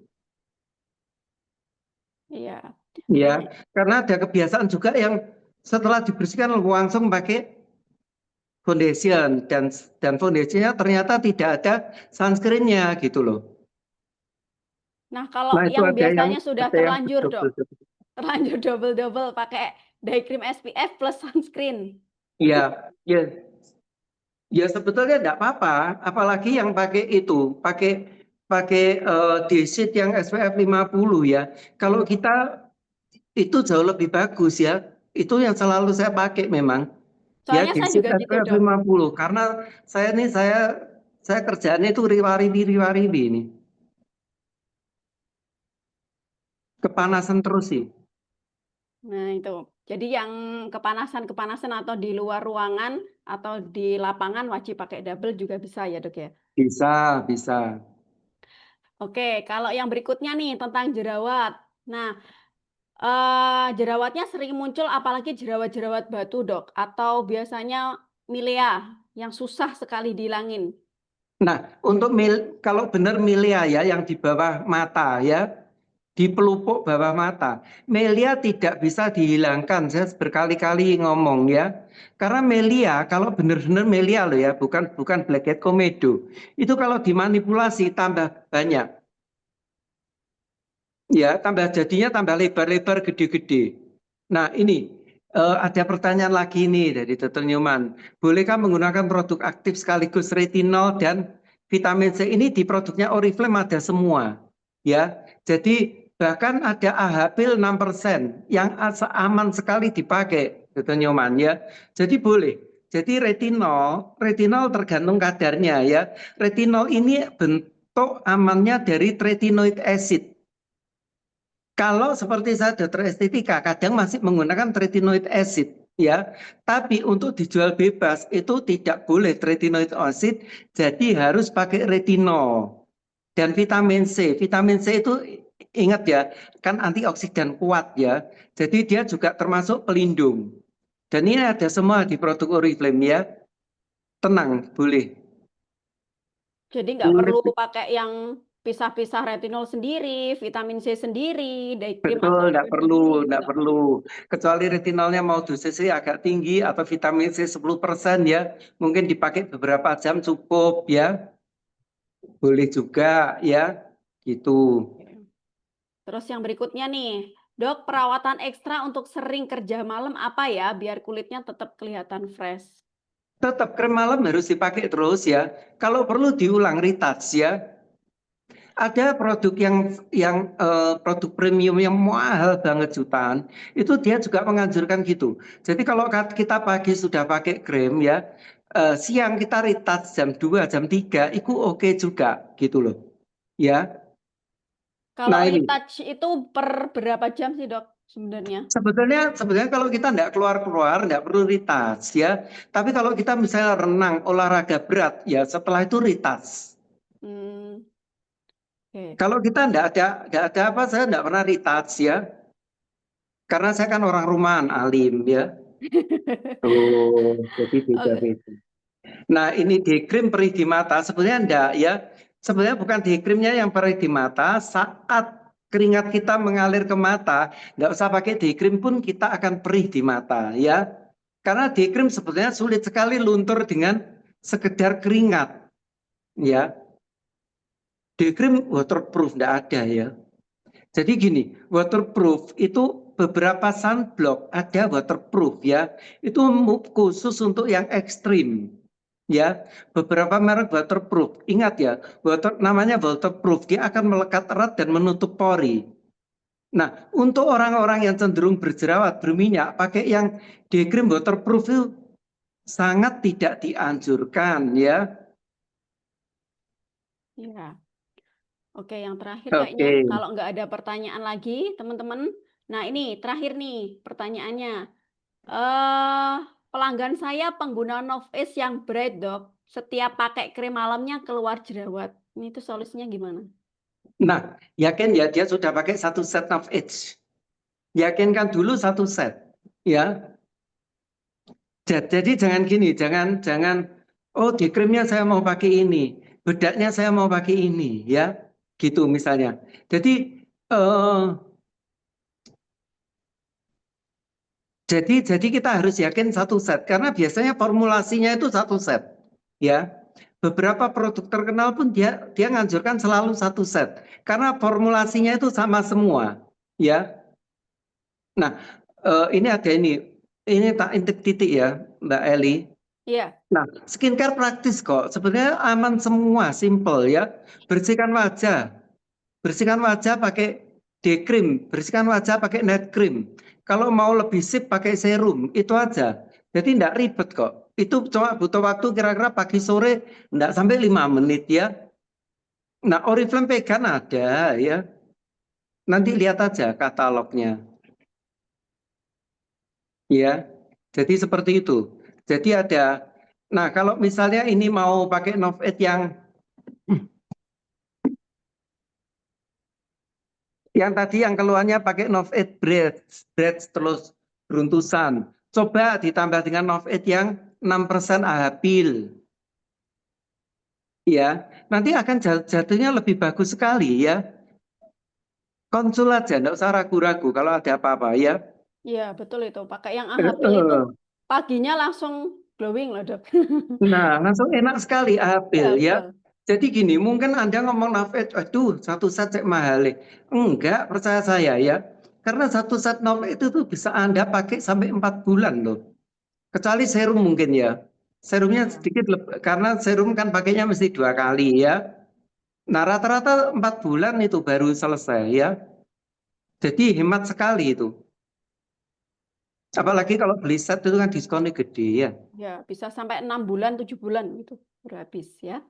Iya. Ya, Nah, karena ada kebiasaan juga yang setelah dibersihkan langsung pakai foundation dan foundationnya ternyata tidak ada sunscreen-nya gitu loh. nah kalau Nah itu yang biasanya sudah ada yang terlanjur dok, betul. terlanjur double-double pakai day cream SPF plus sunscreen. Ya, ya, ya sebetulnya tidak apa-apa, apalagi yang pakai itu, pakai pakai D-sheet yang SPF 50 ya. Kalau kita itu jauh lebih bagus ya. Itu yang selalu saya pakai memang. Ya Soalnya saya D-sheet juga gitu SPF dok. 50 karena saya kerjaannya itu riwa-riwi ini. Kepanasan terus sih. Nah itu. Jadi yang kepanasan-kepanasan atau di luar ruangan atau di lapangan wajib pakai double juga bisa ya dok ya. Bisa, bisa. Oke, kalau yang berikutnya nih tentang jerawat. Nah, jerawatnya sering muncul apalagi jerawat-jerawat batu, Dok, atau biasanya milea yang susah sekali dihilangin. Nah, untuk kalau benar milia ya yang di bawah mata ya, di pelupuk bawah mata. Melia tidak bisa dihilangkan. Saya berkali-kali ngomong ya. Karena melia kalau benar-benar melia loh ya, bukan blackhead komedo. Itu kalau dimanipulasi tambah banyak. Ya, jadinya tambah lebar-lebar gede-gede. Nah, ini ada pertanyaan lagi nih dari Dr. Newman. Bolehkah menggunakan produk aktif sekaligus retinol dan vitamin C? Ini di produknya Oriflame ada semua. Ya, jadi bahkan ada AHA 6% yang aman sekali dipakai, Dr. Newman ya. Jadi boleh. Jadi retinol tergantung kadarnya ya. Retinol ini bentuk amannya dari tretinoid acid. Kalau seperti saya dokter estetika kadang masih menggunakan tretinoid acid ya, tapi untuk dijual bebas itu tidak boleh tretinoid acid, jadi harus pakai retinol dan vitamin C. Vitamin C itu ingat ya, kan antioksidan kuat ya, jadi dia juga termasuk pelindung. Dan ini ada semua di produk Oriflame ya. tenang, boleh. Jadi nggak perlu pakai yang pisah-pisah retinol sendiri, vitamin C sendiri, day cream atau Betul, oil sendiri, enggak nggak perlu. perlu. Kecuali retinolnya mau dosisnya agak tinggi atau vitamin C 10% ya, mungkin dipakai beberapa jam cukup ya, boleh juga ya, gitu. Terus yang berikutnya nih, dok, perawatan ekstra untuk sering kerja malam apa ya, biar kulitnya tetap kelihatan fresh? Tetap krim malam harus dipakai terus ya. Kalau perlu diulang retouch ya. Ada produk yang produk premium yang mahal banget jutaan, itu dia juga menganjurkan gitu. Jadi kalau kita pagi sudah pakai krim ya, siang kita retouch jam 2, jam 3, itu oke juga gitu loh. Ya. Kalau Nah ini retouch itu per berapa jam sih dok sebenarnya? sebetulnya kalau kita nggak keluar-keluar nggak perlu retouch ya. Tapi kalau kita misalnya renang, olahraga berat ya setelah itu retouch. Hmm, oke. Kalau kita nggak ada apa, saya nggak pernah retouch ya. Karena saya kan orang rumahan, alim ya. Oh, jadi Oke. beda-beda. Nah, ini day cream perih di mata, sebenarnya enggak ya. Sebenarnya bukan day creamnya yang perih di mata, saat keringat kita mengalir ke mata, nggak usah pakai day cream pun kita akan perih di mata ya. Karena day cream sebetulnya sulit sekali luntur dengan sekedar keringat ya. Day cream waterproof enggak ada ya. Jadi gini, waterproof itu beberapa sunblock ada waterproof ya. Itu khusus untuk yang ekstrim. Ya, beberapa merek waterproof. Ingat ya, namanya waterproof, dia akan melekat erat dan menutup pori. Nah, untuk orang-orang yang cenderung berjerawat, berminyak, pakai yang day cream waterproof itu sangat tidak dianjurkan ya. Iya. Oke, yang terakhir kayaknya Oke. kalau nggak ada pertanyaan lagi, teman-teman. Nah, ini terakhir nih pertanyaannya. Eh, pelanggan saya pengguna Novage yang bright, dok. Setiap pakai krim malamnya keluar jerawat. Ini tuh solusinya gimana? Nah, yakin ya dia sudah pakai satu set of edge. Yakinkan dulu satu set ya. Jadi jangan gini, jangan oh di krimnya saya mau pakai ini, bedaknya saya mau pakai ini ya. Gitu misalnya. Jadi eh, jadi kita harus yakin satu set karena biasanya formulasinya itu satu set ya. Beberapa produk terkenal pun dia nganjurkan selalu satu set karena formulasinya itu sama semua ya. Nah, ini ada ini tak intip titik ya, Mbak Eli. Iya. Nah, skincare praktis kok. Sebenarnya aman semua, simple ya. Bersihkan wajah. Bersihkan wajah pakai day cream, bersihkan wajah pakai night cream. Kalau mau lebih sip pakai serum, itu aja. Jadi tidak ribet kok. Itu cuma butuh waktu kira-kira pagi sore, tidak sampai 5 menit ya. Nah, Oriflame Vegan ada ya. Nanti lihat aja katalognya. Ya, jadi seperti itu. Jadi ada, nah kalau misalnya ini mau pakai Novate yang tadi yang keluarnya pakai Novate bread terus beruntusan. Coba ditambah dengan Novate yang 6% AHA pil. Ya, nanti akan jatuhnya lebih bagus sekali ya. Konsul aja, enggak usah ragu-ragu kalau ada apa-apa ya. Iya, betul itu. Pakai yang AHA Pil itu paginya langsung glowing loh, dok. Nah, langsung enak sekali Iya, April ya. betul. Jadi gini, mungkin Anda ngomong Novate, aduh satu set cek mahal. Enggak, percaya saya ya. Karena satu set Novate itu tuh bisa Anda pakai sampai 4 bulan loh. Kecuali serum mungkin ya. Serumnya Iya. sedikit karena serum kan pakainya mesti 2 kali ya. Nah, rata-rata 4 bulan itu baru selesai ya. Jadi hemat sekali itu. Iya. Apalagi kalau beli set itu kan diskonnya gede ya. Ya, bisa sampai 6 bulan, 7 bulan gitu. Baru habis ya.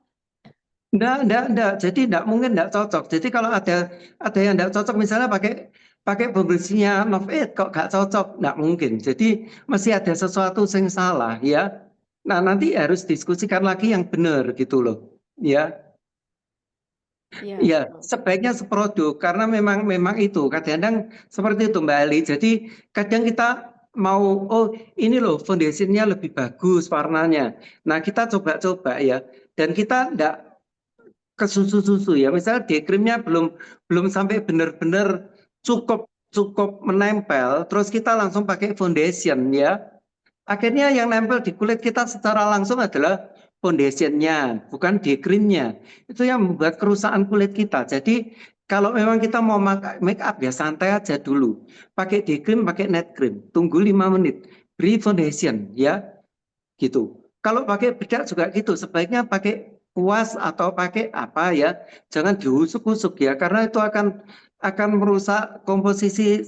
Enggak. Jadi enggak mungkin enggak cocok. Jadi kalau ada yang enggak cocok misalnya pakai pakai pembersihnya Novate kok enggak cocok, enggak mungkin. Jadi masih ada sesuatu yang salah ya. Nah, nanti harus diskusikan lagi yang benar gitu loh. Ya. Iya, Ya, betul. sebaiknya seproduk karena memang itu kadang-kadang seperti itu Mbak Ali. Jadi kadang kita mau, oh ini loh foundationnya lebih bagus warnanya. Nah kita coba-coba ya, dan kita enggak ke susu-susu ya. Misalnya day creamnya belum sampai benar-benar cukup menempel, terus kita langsung pakai foundation ya. Akhirnya yang nempel di kulit kita secara langsung adalah foundationnya, bukan day creamnya. Itu yang membuat kerusakan kulit kita. Jadi kalau memang kita mau make up ya santai aja dulu. Pakai day cream, pakai night cream. Tunggu 5 menit. Beri foundation ya, gitu. Kalau pakai bedak juga gitu. Sebaiknya pakai kuas atau pakai apa ya. Jangan diusuk-usuk ya, karena itu akan merusak komposisi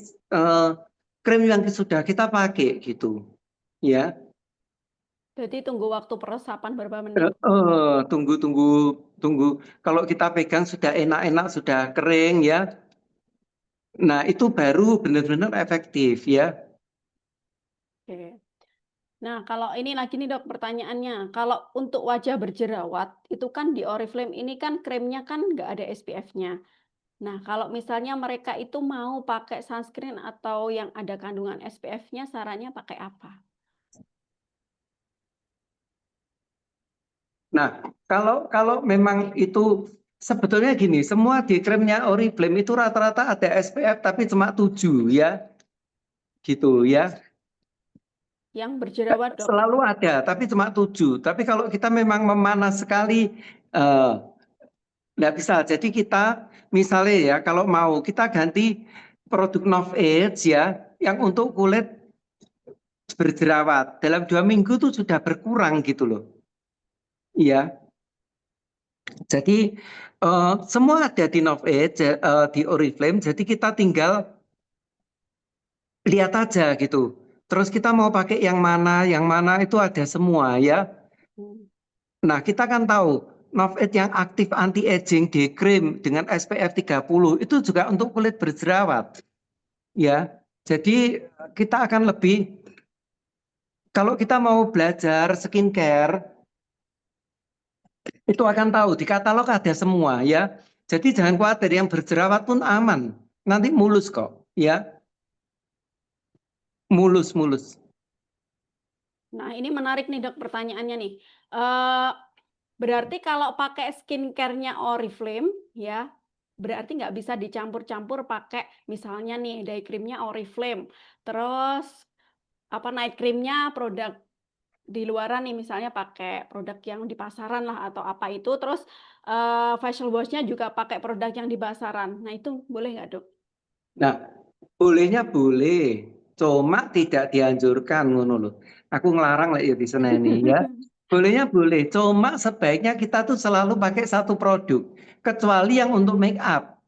krim yang sudah kita pakai gitu. Ya. Berarti tunggu waktu peresapan berapa menit? Tunggu. Kalau kita pegang sudah enak-enak, sudah kering ya. Nah, itu baru benar-benar efektif ya. Oke. Nah, kalau ini lagi nih dok pertanyaannya, kalau untuk wajah berjerawat, itu kan di Oriflame ini kan krimnya kan nggak ada SPF-nya. Nah, kalau misalnya mereka itu mau pakai sunscreen atau yang ada kandungan SPF-nya, sarannya pakai apa? Nah, kalau memang itu sebetulnya gini, semua di krimnya Oriflame itu rata-rata ada SPF tapi cuma 7 ya. Gitu ya. Yang berjerawat dok? Selalu ada, tapi cuma 7. Tapi kalau kita memang memanas sekali, nggak bisa. Jadi kita misalnya ya, kalau mau kita ganti produk Novage ya, yang untuk kulit berjerawat. Dalam 2 minggu tuh sudah berkurang gitu loh. Iya. Jadi semua ada di Novage, di Oriflame. Jadi kita tinggal lihat aja gitu. Terus kita mau pakai yang mana itu ada semua ya. Nah, kita kan tahu Novate yang aktif anti-aging day cream dengan SPF 30 itu juga untuk kulit berjerawat. Ya. Jadi kita akan lebih, kalau kita mau belajar skincare itu akan tahu di katalog ada semua ya. Jadi jangan khawatir, yang berjerawat pun aman. Nanti mulus kok ya. Mulus. Nah, ini menarik nih dok pertanyaannya nih. Berarti kalau pakai skincare-nya Oriflame ya, berarti nggak bisa dicampur-campur pakai misalnya nih day cream-nya Oriflame, terus apa night cream-nya produk di luaran nih misalnya pakai produk yang di pasaran lah atau apa itu, terus facial wash-nya juga pakai produk yang di pasaran. Nah, itu boleh nggak dok? Nah, bolehnya boleh, cuma tidak dianjurkan ngono loh. Aku ngelarang lah ya di sana ini ya. Bolehnya boleh, cuma sebaiknya kita tuh selalu pakai satu produk, kecuali yang untuk make up.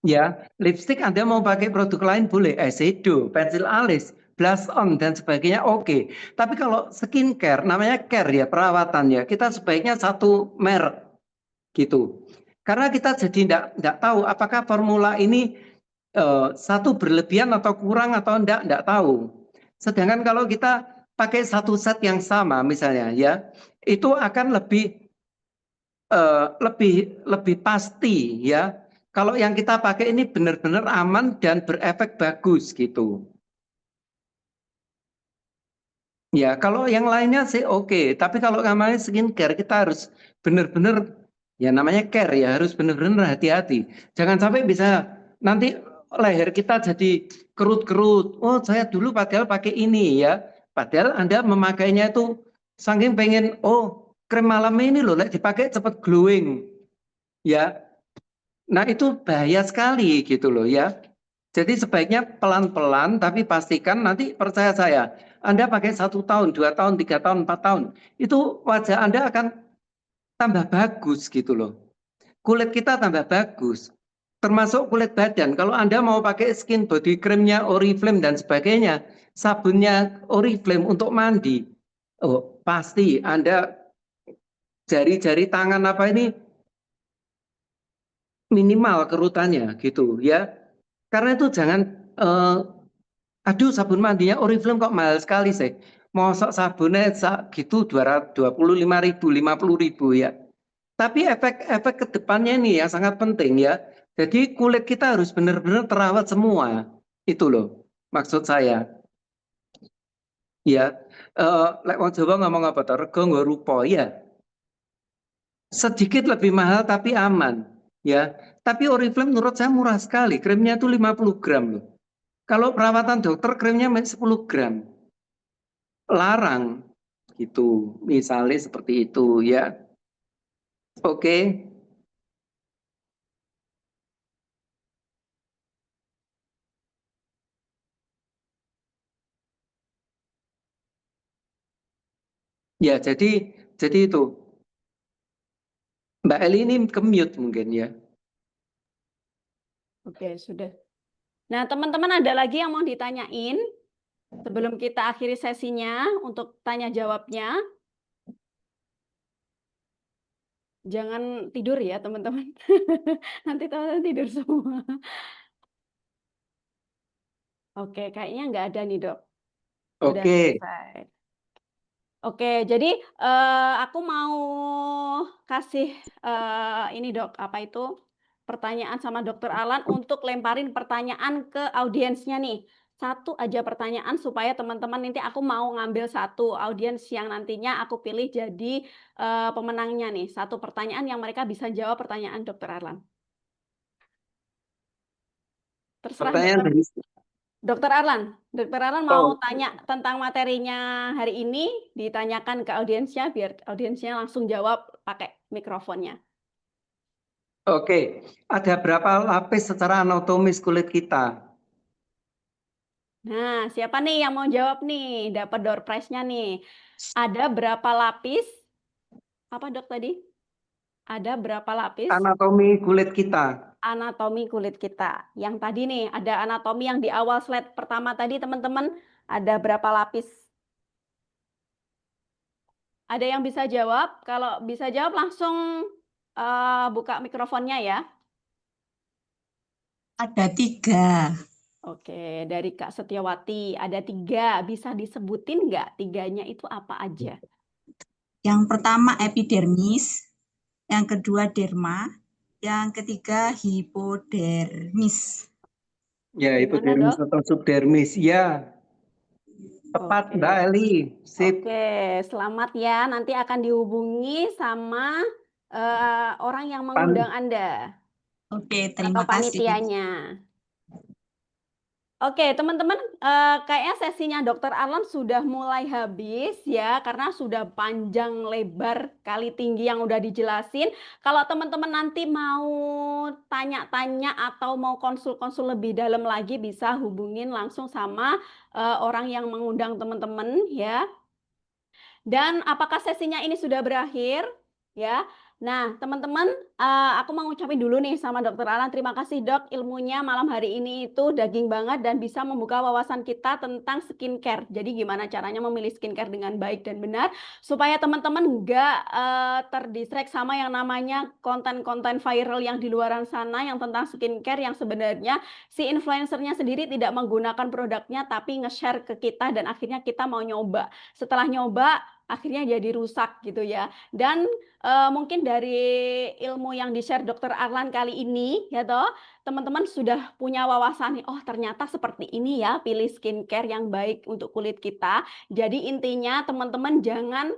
Ya, lipstick Anda mau pakai produk lain boleh, eyeshadow, pensil alis, blush on dan sebagainya oke. Tapi kalau skincare namanya care ya, perawatan ya, kita sebaiknya satu merek gitu. Karena kita jadi enggak tahu apakah formula ini satu berlebihan atau kurang atau enggak tahu. Sedangkan kalau kita pakai satu set yang sama misalnya ya, itu akan lebih pasti ya. Kalau yang kita pakai ini benar-benar aman dan berefek bagus gitu. Ya, kalau yang lainnya sih oke. Tapi kalau namanya skincare kita harus benar-benar, ya namanya care ya, harus benar-benar hati-hati. Jangan sampai bisa nanti leher kita jadi kerut-kerut. Oh, saya dulu padahal pakai ini ya. Padahal Anda memakainya itu saking pengen, oh krim malam ini loh, dipakai cepat glowing. Ya, nah itu bahaya sekali gitu loh ya. Jadi sebaiknya pelan-pelan, tapi pastikan nanti percaya saya, Anda pakai 1 tahun, 2 tahun, 3 tahun, 4 tahun, itu wajah Anda akan tambah bagus gitu loh. Kulit kita tambah bagus, termasuk kulit badan. Kalau Anda mau pakai skin body creamnya Oriflame dan sebagainya, sabunnya Oriflame untuk mandi, oh pasti Anda jari-jari tangan apa ini minimal kerutannya gitu ya. Karena itu jangan aduh sabun mandinya Oriflame kok mahal sekali sih. Mosok sabunnya gitu 225.000, 50.000 ya. Tapi efek ke depannya ini yang sangat penting ya. Jadi kulit kita harus benar-benar terawat semua. Itu loh maksud saya. Ya, lek wong Jawa ngomong apa to? Rego nggo rupa, ya. Sedikit lebih mahal tapi aman, ya. Tapi Oriflame menurut saya murah sekali. Krimnya itu 50 gram loh. Kalau perawatan dokter krimnya 10 gram. Larang gitu. Misalnya seperti itu, ya. Oke. Ya, jadi itu. Mbak Eli ini ke-mute mungkin ya. Oke, sudah. Nah, teman-teman ada lagi yang mau ditanyain sebelum kita akhiri sesinya untuk tanya jawabnya? Jangan tidur ya, teman-teman. Nanti teman-teman tidur semua. Oke, kayaknya nggak ada nih, Dok. Sudah Oke. selesai. Oke, jadi aku mau kasih ini Dok, apa itu pertanyaan sama Dokter Alan untuk lemparin pertanyaan ke audiensnya nih. Satu aja pertanyaan supaya teman-teman nanti aku mau ngambil satu audiens yang nantinya aku pilih jadi pemenangnya nih. Satu pertanyaan yang mereka bisa jawab pertanyaan Dokter Alan. Terserah Pertanyaan dari Dokter Arlan mau tanya tentang materinya hari ini, ditanyakan ke audiensnya biar audiensnya langsung jawab pakai mikrofonnya. Oke, ada berapa lapis secara anatomis kulit kita? Nah, siapa nih yang mau jawab nih? Dapat door prize-nya nih. Ada berapa lapis? Apa Dok tadi? Ada berapa lapis Anatomi kulit kita. anatomi kulit kita? Yang tadi nih, ada anatomi yang di awal slide pertama tadi, teman-teman. Ada berapa lapis? Ada yang bisa jawab? Kalau bisa jawab langsung buka mikrofonnya ya. Ada 3. Oke, dari Kak Setiawati ada 3. Bisa disebutin nggak 3-nya itu apa aja? Yang pertama epidermis, yang kedua derma, yang ketiga hipodermis. Ya, Gimana, hipodermis Dok? atau subdermis. Ya, tepat Oke. Mbak Eli. Sip. Oke, selamat ya. Nanti akan dihubungi sama orang yang mengundang Anda Oke, atau terima kasih. panitianya. Oke, teman-teman, kayaknya sesinya Dokter Arlan sudah mulai habis ya, karena sudah panjang lebar kali tinggi yang udah dijelasin. Kalau teman-teman nanti mau tanya-tanya atau mau konsul-konsul lebih dalam lagi, bisa hubungin langsung sama orang yang mengundang teman-teman ya. Dan apakah sesinya ini sudah berakhir? Ya. Nah, teman-teman, aku mau ngucapin dulu nih sama Dokter Alan. Terima kasih Dok, ilmunya malam hari ini itu daging banget dan bisa membuka wawasan kita tentang skincare. Jadi gimana caranya memilih skincare dengan baik dan benar supaya teman-teman nggak terdistract sama yang namanya konten-konten viral yang di luaran sana yang tentang skincare yang sebenarnya si influencernya sendiri tidak menggunakan produknya tapi nge-share ke kita dan akhirnya kita mau nyoba. Setelah nyoba akhirnya jadi rusak gitu ya. Dan mungkin dari ilmu yang di-share Dokter Arlan kali ini ya toh, teman-teman sudah punya wawasan nih, oh ternyata seperti ini ya pilih skincare yang baik untuk kulit kita. Jadi intinya teman-teman jangan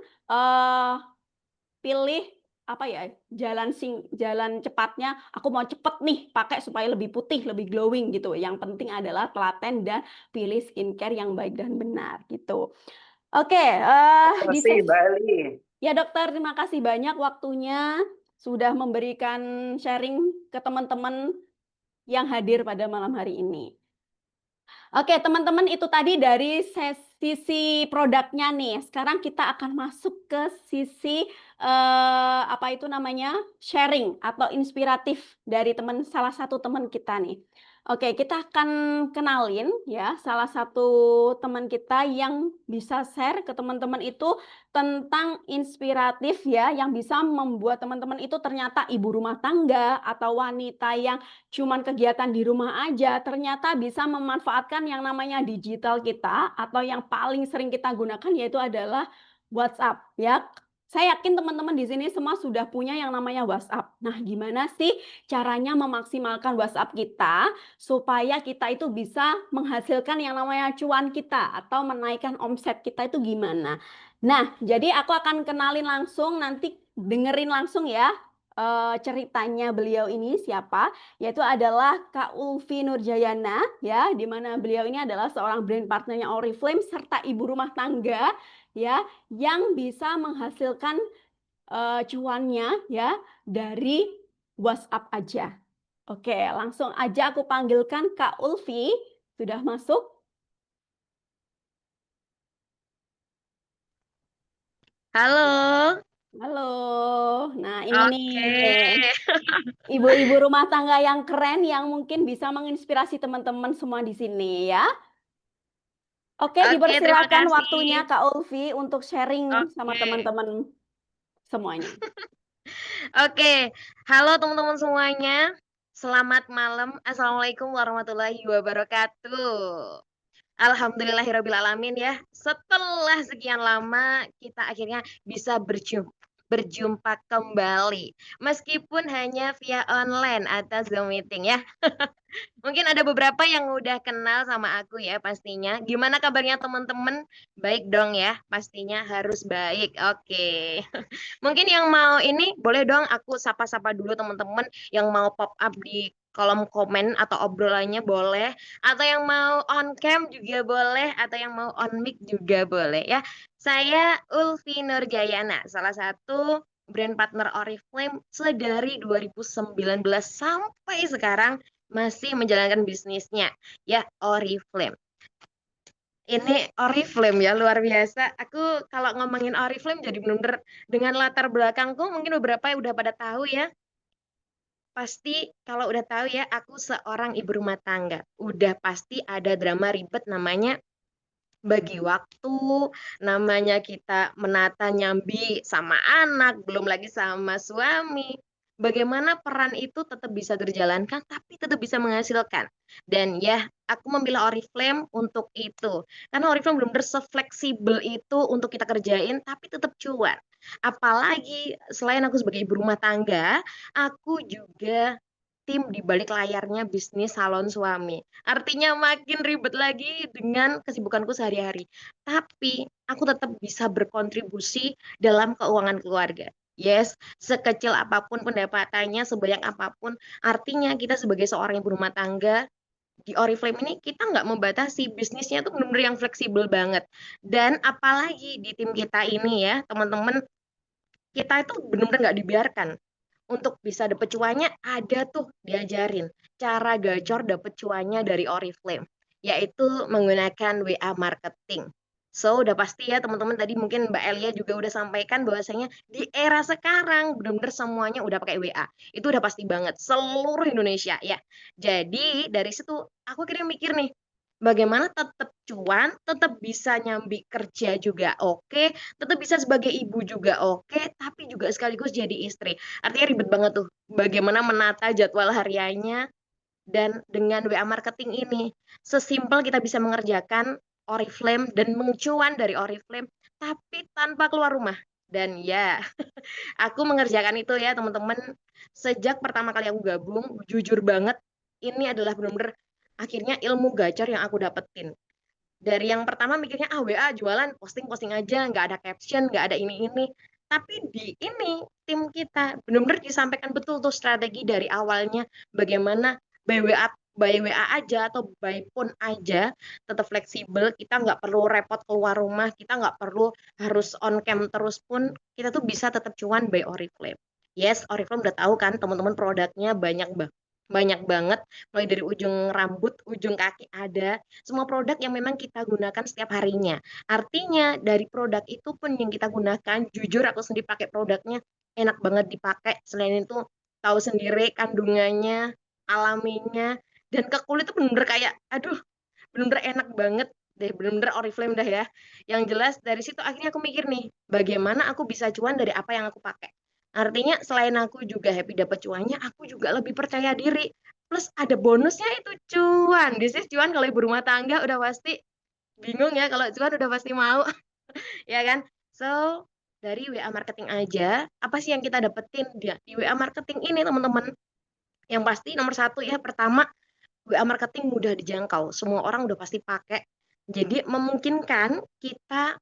pilih apa ya jalan cepatnya aku mau cepet nih pakai supaya lebih putih lebih glowing gitu. Yang penting adalah telaten dan pilih skincare yang baik dan benar gitu. Oke, Terima di kasih Mbak sesi Eli. ya dokter, terima kasih banyak waktunya sudah memberikan sharing ke teman-teman yang hadir pada malam hari ini. Oke, teman-teman itu tadi dari sisi produknya nih. Sekarang kita akan masuk ke sisi apa itu namanya? Sharing atau inspiratif dari salah satu teman kita nih. Oke, kita akan kenalin ya salah satu teman kita yang bisa share ke teman-teman itu tentang inspiratif ya yang bisa membuat teman-teman itu ternyata ibu rumah tangga atau wanita yang cuman kegiatan di rumah aja, ternyata bisa memanfaatkan yang namanya digital kita atau yang paling sering kita gunakan yaitu adalah WhatsApp ya. Saya yakin teman-teman di sini semua sudah punya yang namanya WhatsApp. Nah, gimana sih caranya memaksimalkan WhatsApp kita supaya kita itu bisa menghasilkan yang namanya cuan kita atau menaikkan omset kita itu gimana? Nah, jadi aku akan kenalin langsung, nanti dengerin langsung ya ceritanya beliau ini siapa, yaitu adalah Kak Ulfi Nurjayana ya, di mana beliau ini adalah seorang brand partnernya Oriflame serta ibu rumah tangga ya yang bisa menghasilkan cuannya ya dari WhatsApp aja. Oke, langsung aja aku panggilkan Kak Ulfi. Sudah masuk? Halo, Halo. Nah, ini nih oke. ibu-ibu rumah tangga yang keren yang mungkin bisa menginspirasi teman-teman semua di sini ya. Oke, Oke, terima dipersilakan waktunya kasih. Kak Ulfi untuk sharing sama Oke, teman-teman semuanya. oke. Halo teman-teman semuanya. Selamat malam. Assalamualaikum warahmatullahi wabarakatuh. Alhamdulillahirrabbilalamin ya. Setelah sekian lama kita akhirnya bisa berjumpa kembali. Meskipun hanya via online atau Zoom meeting ya. Mungkin ada beberapa yang udah kenal sama aku ya pastinya. Gimana kabarnya teman-teman? Baik dong ya, pastinya harus baik. Oke. Mungkin yang mau ini boleh dong aku sapa-sapa dulu teman-teman yang mau pop up di kolom komen atau obrolannya boleh, atau yang mau on cam juga boleh, atau yang mau on mic juga boleh ya. Saya Ulfi Nurjayana, salah satu brand partner Oriflame sedari 2019 sampai sekarang masih menjalankan bisnisnya ya Oriflame. Ini Oriflame ya luar biasa. Aku kalau ngomongin Oriflame jadi bener-bener dengan latar belakangku mungkin beberapa yang udah pada tahu ya. Pasti kalau udah tahu ya aku seorang ibu rumah tangga. Udah pasti ada drama ribet namanya bagi waktu, namanya kita menata nyambi sama anak, belum lagi sama suami. Bagaimana peran itu tetap bisa terjalankan, tapi tetap bisa menghasilkan. Dan ya, aku memilih Oriflame untuk itu. Karena Oriflame benar-benar se-fleksibel itu untuk kita kerjain, tapi tetap cuan. Apalagi selain aku sebagai ibu rumah tangga, aku juga tim di balik layarnya bisnis salon suami. Artinya makin ribet lagi dengan kesibukanku sehari-hari. Tapi aku tetap bisa berkontribusi dalam keuangan keluarga. Yes, sekecil apapun pendapatannya, sebanyak apapun. Artinya kita sebagai seorang ibu rumah tangga, di Oriflame ini kita nggak membatasi, bisnisnya tuh benar-benar yang fleksibel banget. Dan apalagi di tim kita ini ya, teman-teman, kita itu benar-benar nggak dibiarkan untuk bisa dapet cuannya ada tuh diajarin cara gacor dapet cuannya dari Oriflame, yaitu menggunakan WA marketing. So, udah pasti ya teman-teman tadi mungkin Mbak Elia juga udah sampaikan bahwasanya di era sekarang benar-benar semuanya udah pakai WA. Itu udah pasti banget seluruh Indonesia ya. Jadi dari situ aku akhirnya mikir nih, bagaimana tetap cuan, tetap bisa nyambi kerja juga oke, tetap bisa sebagai ibu juga oke, tapi juga sekaligus jadi istri. Artinya ribet banget tuh bagaimana menata jadwal hariannya dan dengan WA marketing ini. Sesimpel kita bisa mengerjakan Oriflame dan mencuan dari Oriflame tapi tanpa keluar rumah. Dan ya, aku mengerjakan itu ya teman-teman. Sejak pertama kali aku gabung, jujur banget ini adalah benar-benar akhirnya ilmu gacor yang aku dapetin. Dari yang pertama mikirnya WA jualan posting-posting aja, nggak ada caption, nggak ada ini-ini. Tapi di ini tim kita benar-benar disampaikan betul tuh strategi dari awalnya bagaimana by WA aja atau by phone aja tetap fleksibel, kita nggak perlu repot keluar rumah, kita nggak perlu harus on cam terus pun kita tuh bisa tetap cuan by Oriflame. Yes, Oriflame udah tahu kan teman-teman produknya banyak banget, mulai dari ujung rambut, ujung kaki ada, semua produk yang memang kita gunakan setiap harinya. Artinya dari produk itu pun yang kita gunakan, jujur aku sendiri pakai produknya enak banget dipakai. Selain itu tahu sendiri kandungannya, alaminya, dan ke kulit itu bener-bener kayak, aduh, bener-bener enak banget deh, bener-bener Oriflame dah ya. Yang jelas dari situ akhirnya aku mikir nih, bagaimana aku bisa cuan dari apa yang aku pakai. Artinya selain aku juga happy dapat cuannya, aku juga lebih percaya diri. Plus ada bonusnya itu cuan. This is cuan kalau ibu rumah tangga udah pasti bingung ya, kalau cuan udah pasti mau. Ya kan? So, dari WA marketing aja, apa sih yang kita dapetin di WA marketing ini, teman-teman? Yang pasti nomor satu ya, pertama, WA marketing mudah dijangkau. Semua orang udah pasti pakai. Jadi memungkinkan kita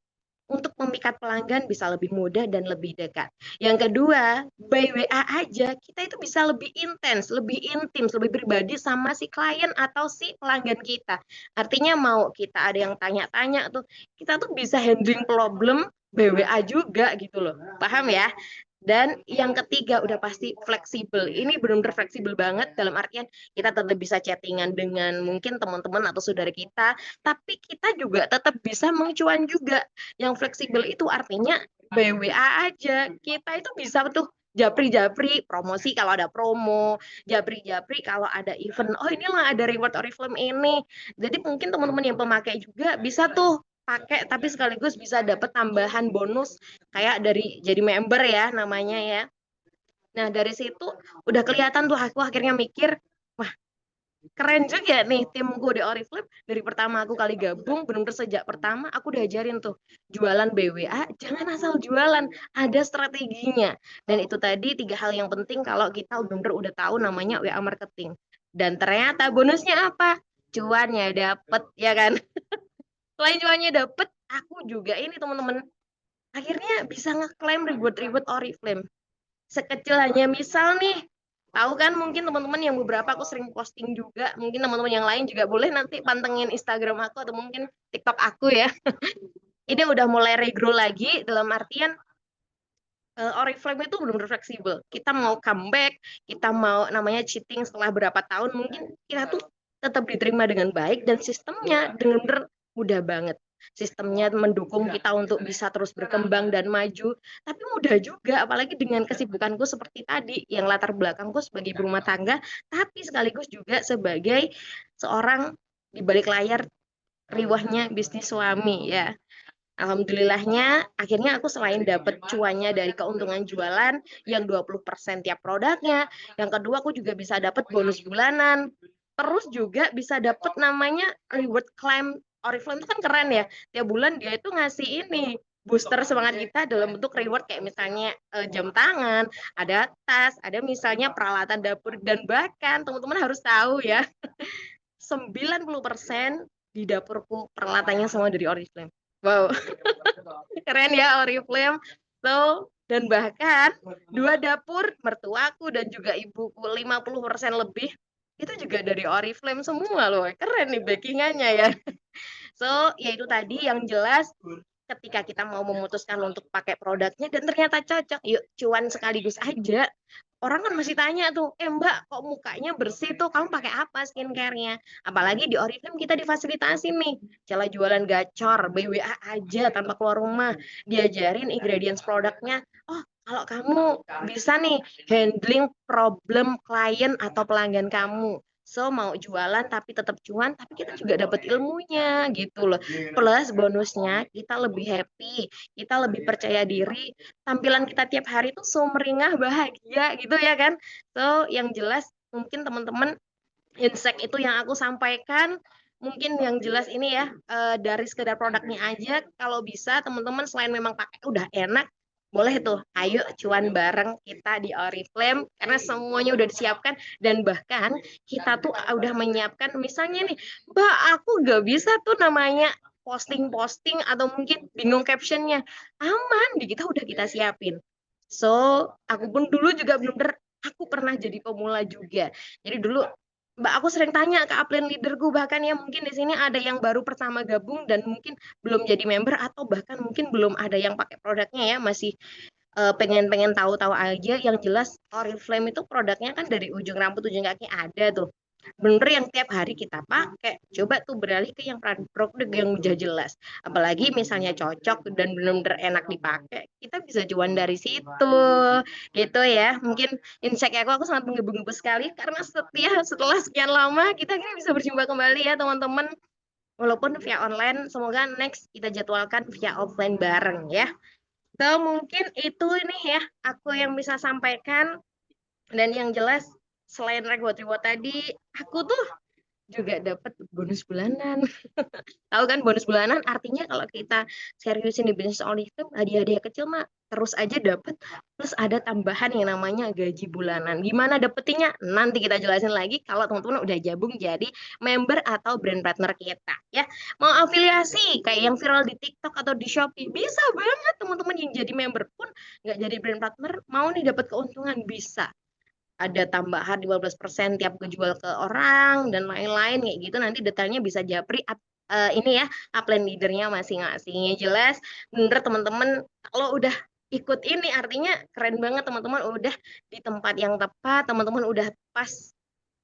untuk memikat pelanggan bisa lebih mudah dan lebih dekat. Yang kedua, by WA aja kita itu bisa lebih intens, lebih intim, lebih pribadi sama si klien atau si pelanggan kita. Artinya mau kita ada yang tanya-tanya tuh, kita tuh bisa handling problem by WA juga gitu loh. Paham ya? Dan yang ketiga udah pasti fleksibel. Ini benar-benar fleksibel banget dalam artian kita tetap bisa chattingan dengan mungkin teman-teman atau saudara kita, tapi kita juga tetap bisa mencuan juga. Yang fleksibel itu artinya by WA aja. Kita itu bisa tuh japri-japri promosi kalau ada promo, japri-japri kalau ada event. Oh, inilah ada reward Oriflame ini. Jadi mungkin teman-teman yang pemakai juga bisa tuh pakai tapi sekaligus bisa dapat tambahan bonus kayak dari jadi member ya namanya ya. Nah, dari situ udah kelihatan tuh aku akhirnya mikir, wah, keren juga nih timku di Oriflame. Dari pertama aku kali gabung, benar-benar sejak pertama aku udah ajarin tuh, jualan BWA, jangan asal jualan, ada strateginya. Dan itu tadi 3 hal yang penting kalau kita benar-benar udah tahu namanya WA marketing. Dan ternyata bonusnya apa? Cuannya dapet, ya kan? Selain cuannya dapet, aku juga ini teman-teman, akhirnya bisa ngeklaim reward-reward Oriflame. Sekecil hanya misal nih, tahu kan mungkin teman-teman yang beberapa aku sering posting juga, mungkin teman-teman yang lain juga boleh nanti pantengin Instagram aku atau mungkin TikTok aku ya. Ini udah mulai regrow lagi dalam artian Oriflame itu benar-benar fleksibel. Kita mau comeback, kita mau namanya cheating setelah berapa tahun, mungkin kita tuh tetap diterima dengan baik dan sistemnya benar-benar mudah banget. Sistemnya mendukung kita untuk bisa terus berkembang dan maju, tapi mudah juga, apalagi dengan kesibukanku seperti tadi, yang latar belakangku sebagai berumah tangga, tapi sekaligus juga sebagai seorang di balik layar riwahnya bisnis suami ya. Alhamdulillahnya, akhirnya aku selain dapat cuannya dari keuntungan jualan yang 20% tiap produknya, yang kedua aku juga bisa dapat bonus bulanan. Terus juga bisa dapat namanya reward claim. Oriflame itu kan keren ya. Tiap bulan dia itu ngasih ini booster semangat kita dalam bentuk reward kayak misalnya jam tangan, ada tas, ada misalnya peralatan dapur dan bahkan teman-teman harus tahu ya, 90% di dapurku peralatannya semua dari Oriflame. Wow. Keren ya Oriflame. So, dan bahkan 2 dapur mertuaku dan juga ibuku 50% lebih itu juga dari Oriflame semua loh. Keren nih backingannya ya. So, ya itu tadi yang jelas ketika kita mau memutuskan untuk pakai produknya dan ternyata cocok, yuk cuan sekaligus aja. Orang kan masih tanya tuh, Mbak, kok mukanya bersih tuh, kamu pakai apa skincare-nya? Apalagi di Oriflame kita difasilitasi nih, cara jualan gacor, BWA aja tanpa keluar rumah, diajarin ingredients produknya. Oh, kalau kamu bisa nih handling problem klien atau pelanggan kamu. So, mau jualan tapi tetap cuan, tapi kita juga dapat ilmunya gitu loh. Plus bonusnya kita lebih happy, kita lebih percaya diri, tampilan kita tiap hari tuh sumringah bahagia gitu ya kan. So, yang jelas mungkin teman-teman insight itu yang aku sampaikan, mungkin yang jelas ini ya, dari sekedar produknya aja, kalau bisa teman-teman selain memang pakai udah enak, boleh tuh, ayo cuan bareng kita di Oriflame, karena semuanya udah disiapkan, dan bahkan kita tuh udah menyiapkan, misalnya nih, Mbak, aku nggak bisa tuh namanya posting-posting atau mungkin bingung captionnya, aman, di kita udah kita siapin. So, aku pun dulu juga bener-bener, aku pernah jadi pemula juga. Jadi dulu Mbak, aku sering tanya ke upline leaderku, bahkan ya mungkin di sini ada yang baru pertama gabung dan mungkin belum jadi member atau bahkan mungkin belum ada yang pakai produknya ya, masih pengen-pengen tahu-tahu aja. Yang jelas Oriflame itu produknya kan dari ujung rambut ujung kaki ada tuh. Bener yang tiap hari kita pakai. Coba tuh beralih ke yang produk yang udah jelas. Apalagi misalnya cocok dan bener-bener enak dipakai, kita bisa cuan dari situ. Gitu ya. Mungkin insight aku sangat menggebu-gebu sekali karena setelah sekian lama kita akhirnya bisa berjumpa kembali ya teman-teman. Walaupun via online, semoga next kita jadwalkan via offline bareng ya. So, mungkin itu ini ya, aku yang bisa sampaikan. Dan yang jelas, selain reward-reward tadi, aku tuh juga dapat bonus bulanan. Tahu kan bonus bulanan artinya kalau kita seriusin di bisnis only itu hadiah-hadiah kecil mah terus aja dapat, plus ada tambahan yang namanya gaji bulanan. Gimana dapetinnya? Nanti kita jelasin lagi kalau teman-teman udah gabung jadi member atau brand partner kita ya. Mau afiliasi kayak yang viral di TikTok atau di Shopee, bisa banget teman-teman yang jadi member pun nggak jadi brand partner, mau nih dapat keuntungan bisa. Ada tambahan 15% tiap kejual ke orang dan lain-lain kayak gitu, nanti detailnya bisa japri ini ya upline leadernya masing-masing. Ya jelas bener teman-teman kalau udah ikut ini artinya keren banget teman-teman, udah di tempat yang tepat, teman-teman udah pas,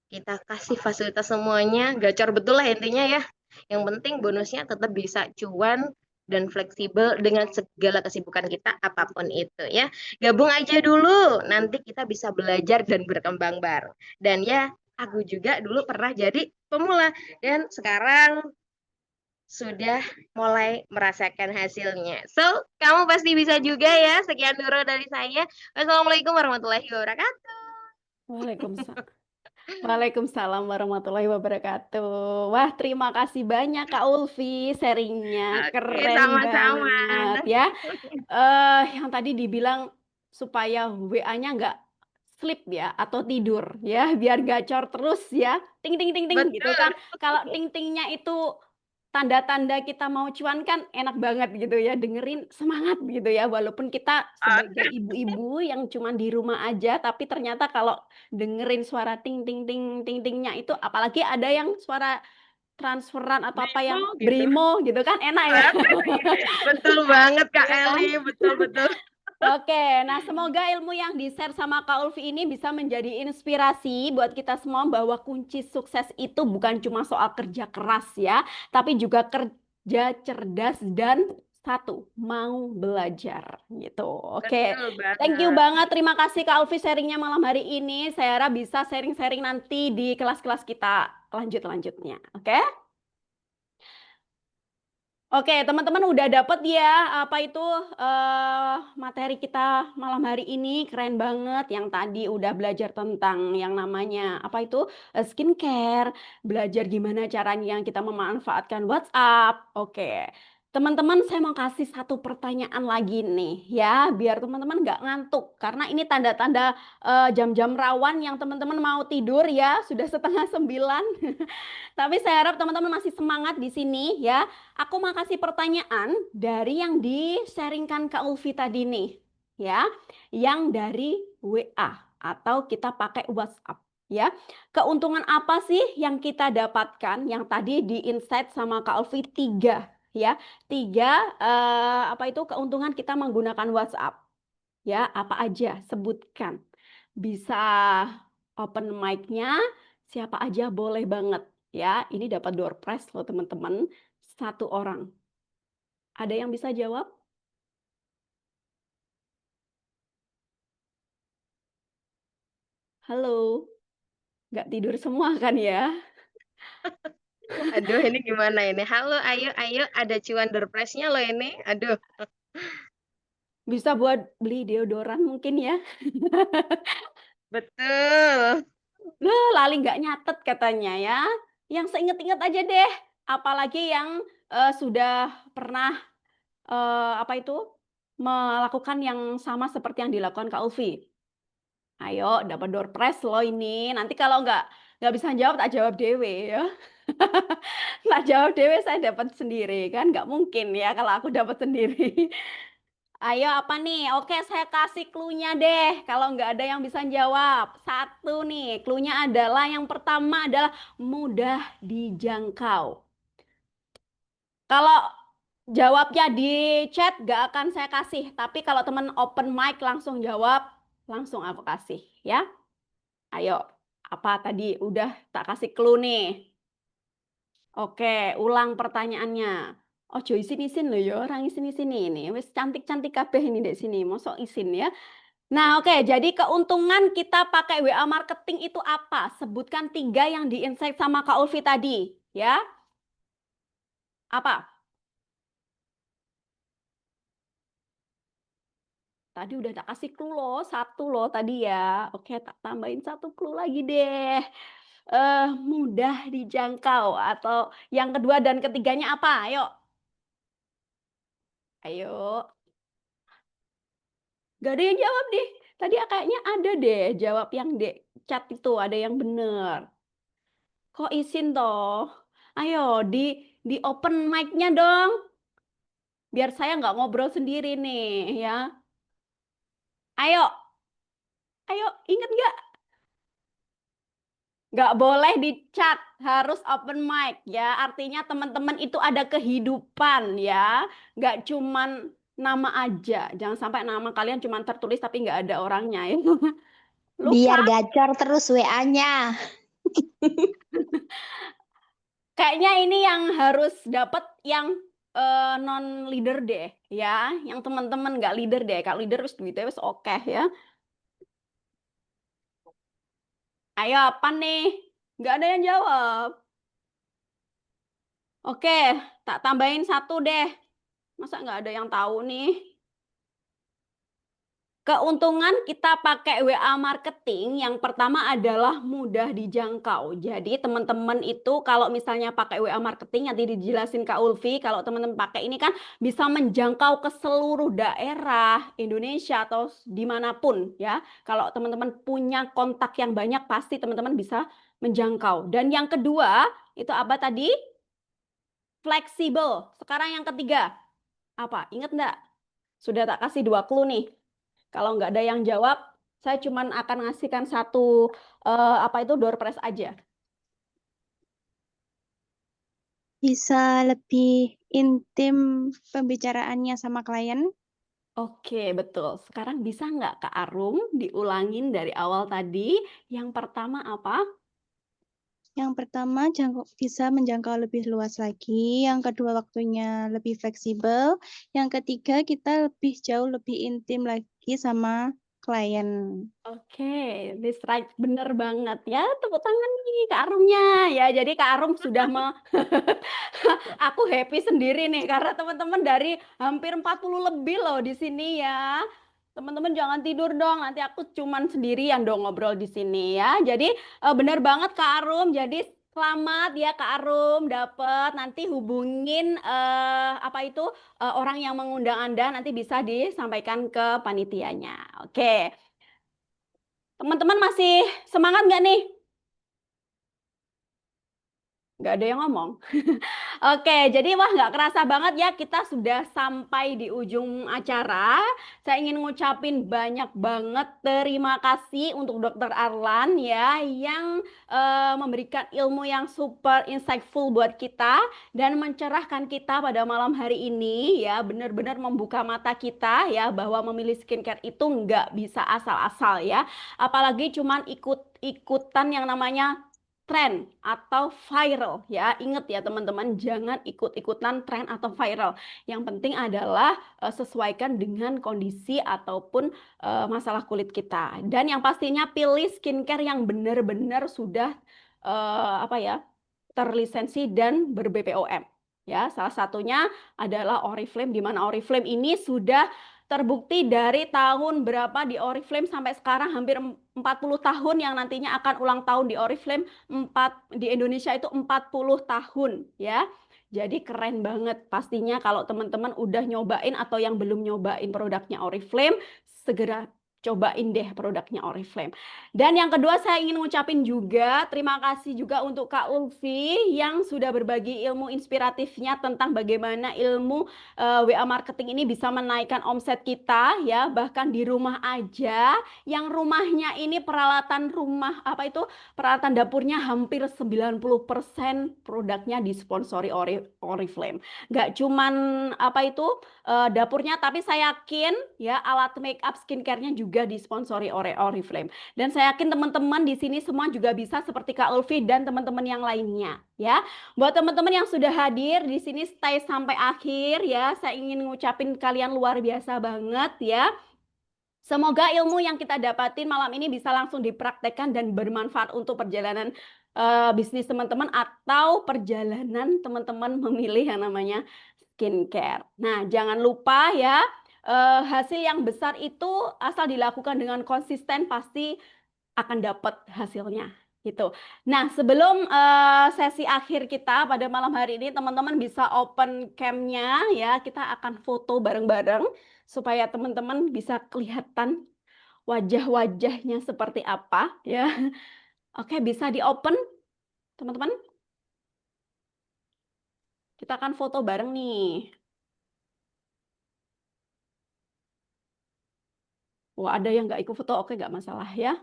kita kasih fasilitas semuanya, gacor betul lah intinya ya. Yang penting bonusnya tetap bisa cuan dan fleksibel dengan segala kesibukan kita apapun itu ya. Gabung aja dulu, nanti kita bisa belajar dan berkembang bareng. Dan ya, aku juga dulu pernah jadi pemula dan sekarang sudah mulai merasakan hasilnya. So, kamu pasti bisa juga ya. Sekian dulu dari saya. Wassalamualaikum warahmatullahi wabarakatuh. Waalaikumsalam. Waalaikumsalam warahmatullahi wabarakatuh. Wah, terima kasih banyak Kak Ulfi, sharingnya Oke, keren sama-sama. banget ya. Yang tadi dibilang supaya WA-nya nggak sleep ya atau tidur ya, biar gacor terus ya, ting ting ting ting gitu Betul. kan. Kalau ting tingnya itu tanda-tanda kita mau cuan kan enak banget gitu ya, dengerin semangat gitu ya, walaupun kita sebagai ibu-ibu yang cuma di rumah aja, tapi ternyata kalau dengerin suara ting ting ting ting tingnya itu, apalagi ada yang suara transferan atau apa yang Brimo gitu. brimo gitu kan enak ya. Betul banget Kak Iya kan? Eli, betul-betul. Oke, nah semoga ilmu yang di-share sama Kak Ulfi ini bisa menjadi inspirasi buat kita semua bahwa kunci sukses itu bukan cuma soal kerja keras ya, tapi juga kerja cerdas dan satu, mau belajar gitu. Oke, Betul thank you banget. banget. Terima kasih Kak Ulfi sharingnya malam hari ini. Saya harap bisa sharing-sharing nanti di kelas-kelas kita lanjut-lanjutnya. Oke? Oke, teman-teman udah dapet ya apa itu materi kita malam hari ini keren banget. Yang tadi udah belajar tentang yang namanya apa itu skincare, belajar gimana caranya kita memanfaatkan WhatsApp. Oke, teman-teman saya mau kasih satu pertanyaan lagi nih ya, biar teman-teman nggak ngantuk karena ini tanda-tanda jam-jam rawan yang teman-teman mau tidur ya, sudah setengah 9. Tapi saya harap teman-teman masih semangat di sini ya. Aku mau kasih pertanyaan dari yang di-sharingkan Kak Ulfi tadi nih, ya, yang dari WA atau kita pakai WhatsApp, ya. Keuntungan apa sih yang kita dapatkan? Yang tadi di-insight sama Kak Ulfi 3, ya. 3 apa itu keuntungan kita menggunakan WhatsApp, ya. Apa aja? Sebutkan. Bisa open mic-nya, siapa aja boleh banget, ya. Ini dapat door prize loh teman-teman, 1 orang. Ada yang bisa jawab? Halo? Nggak tidur semua kan ya? Aduh, ini gimana ini? Halo, ayo, ayo, ada cuan door prize-nya loh ini. Aduh, Bisa buat beli deodoran mungkin ya? betul. Loh, lali nggak nyatet katanya ya. Yang seinget-inget aja deh. Apalagi yang sudah pernah apa itu melakukan yang sama seperti yang dilakukan Kak Ulfi. Ayo, dapat door prize loh ini. Nanti kalau nggak bisa jawab, tak jawab dewe ya. Tak jawab dewe saya dapat sendiri kan? Nggak mungkin ya kalau aku dapat sendiri. Ayo apa nih? Oke, saya kasih clue-nya deh. Kalau nggak ada yang bisa jawab. Satu nih, clue-nya adalah yang pertama adalah mudah dijangkau. Kalau jawabnya di chat nggak akan saya kasih. Tapi kalau teman open mic langsung jawab, langsung aku kasih ya. Ayo, apa tadi? Udah tak kasih clue nih. Oke, ulang pertanyaannya. Ojo isin-isin loh ya, orang isin-isin ini. Wis cantik-cantik kabeh ini dek sini, mosok isin ya. Nah, oke, jadi keuntungan kita pakai WA marketing itu apa? Sebutkan 3 yang di-insight sama Kak Ulfi tadi, ya. Apa? Tadi udah tak kasih clue loh, 1 loh tadi ya. Oke, tak tambahin 1 clue lagi deh. mudah dijangkau atau yang kedua dan ketiganya apa? Ayo. Ayo. Gak ada yang jawab deh. Tadi kayaknya ada deh jawab yang di chat itu, ada yang bener. Kok izin toh? Ayo di open mic-nya dong. Biar saya nggak ngobrol sendiri nih ya. Ayo. Ayo, inget nggak? Nggak boleh di chat, harus open mic ya. Artinya teman-teman itu ada kehidupan ya. Nggak cuman nama aja. Jangan sampai nama kalian cuma tertulis tapi nggak ada orangnya ya. Lupa. Biar gacor terus WA-nya. Kayaknya ini yang harus dapat yang non leader deh ya. Yang teman-teman nggak leader deh. Kalau leader wis duitnya wis oke ya. Ayo apa nih? Nggak ada yang jawab. Oke, tak tambahin satu deh. Masa nggak ada yang tahu nih? Keuntungan kita pakai WA marketing yang pertama adalah mudah dijangkau. Jadi teman-teman itu kalau misalnya pakai WA marketing, nanti dijelasin Kak Ulfi, kalau teman-teman pakai ini kan bisa menjangkau ke seluruh daerah Indonesia atau dimanapun ya. Kalau teman-teman punya kontak yang banyak pasti teman-teman bisa menjangkau. Dan yang kedua itu apa tadi? Fleksibel. Sekarang yang ketiga apa? Ingat nggak? Sudah tak kasih 2 clue nih. Kalau nggak ada yang jawab, saya cuma akan ngasihkan satu apa itu door prize aja. Bisa lebih intim pembicaraannya sama klien. Oke, betul. Sekarang bisa nggak Kak Arum diulangin dari awal tadi? Yang pertama apa? Yang pertama bisa menjangkau lebih luas lagi. Yang kedua waktunya lebih fleksibel. Yang ketiga kita jauh lebih intim lagi sama klien. Oke, this right, bener banget ya. Tepuk tangan nih Kak Arumnya ya. Jadi Kak Arum sudah aku happy sendiri nih karena teman-teman dari hampir 40 lebih loh di sini ya. Teman-teman jangan tidur dong, nanti aku cuman sendirian dong ngobrol di sini ya. Jadi bener banget Kak Arum. Jadi selamat ya Kak Arum dapat, nanti hubungin apa itu orang yang mengundang Anda, nanti bisa disampaikan ke panitianya. Oke. Teman-teman masih semangat nggak nih? Nggak ada yang ngomong. Oke, jadi wah nggak kerasa banget ya kita sudah sampai di ujung acara. Saya ingin ngucapin banyak banget terima kasih untuk Dr. Arlan ya yang memberikan ilmu yang super insightful buat kita dan mencerahkan kita pada malam hari ini ya, benar-benar membuka mata kita ya bahwa memilih skincare itu nggak bisa asal-asal ya. Apalagi cuman ikut-ikutan yang namanya tren atau viral ya. Ingat ya teman-teman, jangan ikut-ikutan tren atau viral. Yang penting adalah sesuaikan dengan kondisi ataupun masalah kulit kita. Dan yang pastinya pilih skincare yang benar-benar sudah apa ya, terlisensi dan ber-BPOM. Ya, salah satunya adalah Oriflame, di mana Oriflame ini sudah terbukti dari tahun berapa di Oriflame sampai sekarang hampir 40 tahun, yang nantinya akan ulang tahun di Oriflame di Indonesia itu 40 tahun ya. Jadi keren banget pastinya kalau teman-teman udah nyobain atau yang belum nyobain produknya Oriflame, segera cobain deh produknya Oriflame. Dan yang kedua saya ingin ngucapin juga terima kasih juga untuk Kak Ulfi yang sudah berbagi ilmu inspiratifnya tentang bagaimana ilmu WA marketing ini bisa menaikkan omset kita ya, bahkan di rumah aja, yang rumahnya ini peralatan rumah apa itu peralatan dapurnya hampir 90% produknya disponsori Oriflame. Gak cuman apa itu dapurnya, tapi saya yakin ya alat make up skincare-nya juga disponsori oleh Oriflame. Dan saya yakin teman-teman di sini semua juga bisa seperti Kak Ulfi dan teman-teman yang lainnya ya. Buat teman-teman yang sudah hadir di sini stay sampai akhir ya. Saya ingin ngucapin kalian luar biasa banget ya. Semoga ilmu yang kita dapatin malam ini bisa langsung dipraktekkan dan bermanfaat untuk perjalanan bisnis teman-teman atau perjalanan teman-teman memilih yang namanya skincare. Nah, jangan lupa ya, hasil yang besar itu asal dilakukan dengan konsisten pasti akan dapat hasilnya. Gitu. Nah, sebelum sesi akhir kita pada malam hari ini, teman-teman bisa open cam-nya ya. Kita akan foto bareng-bareng supaya teman-teman bisa kelihatan wajah-wajahnya seperti apa ya. Oke, bisa di-open, teman-teman. Kita akan foto bareng nih. Wah, ada yang nggak ikut foto, oke nggak masalah ya.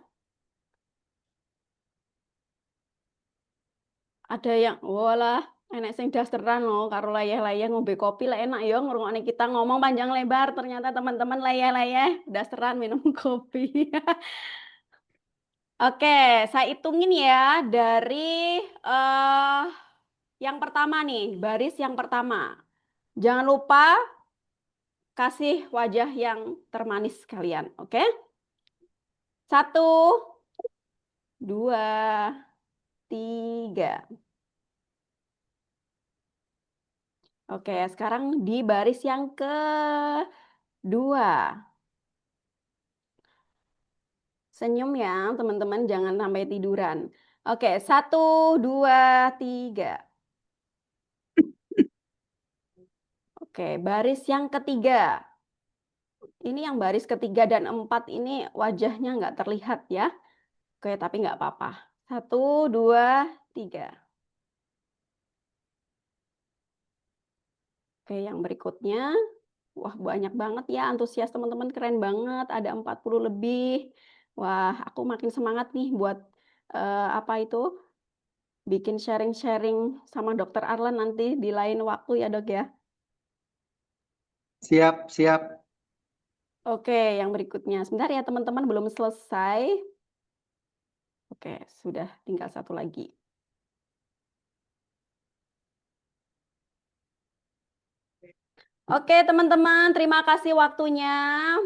Ada yang, walah, enek sing dasteran loh, karo layeh-layeh ngombe kopi lah enak ya ngrungokne kita ngomong panjang lebar, ternyata teman-teman layeh-layeh dasteran minum kopi. Oke, saya hitungin ya dari yang pertama nih, baris yang pertama. Jangan lupa kasih wajah yang termanis kalian, oke? 1, 2, 3. Oke, sekarang di baris yang kedua. Senyum ya, teman-teman, jangan sampai tiduran. Oke, 1, 2, 3. Oke, baris yang ketiga. Ini yang baris ketiga dan 4 ini wajahnya nggak terlihat ya. Oke, tapi nggak apa-apa. 1, 2, 3. Oke, yang berikutnya. Wah, banyak banget ya, antusias teman-teman keren banget, ada 40 lebih. Wah, aku makin semangat nih buat apa itu? Bikin sharing-sharing sama Dokter Arlan nanti di lain waktu ya, Dok ya. Siap, siap. Oke, yang berikutnya. Sebentar ya, teman-teman, belum selesai. Oke, sudah tinggal satu lagi. Oke, teman-teman, terima kasih waktunya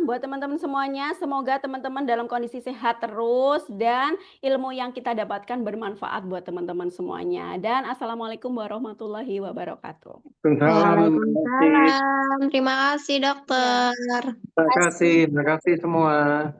buat teman-teman semuanya. Semoga teman-teman dalam kondisi sehat terus dan ilmu yang kita dapatkan bermanfaat buat teman-teman semuanya. Dan Assalamualaikum warahmatullahi wabarakatuh. Waalaikumsalam. Terima kasih, dokter. Terima kasih semua.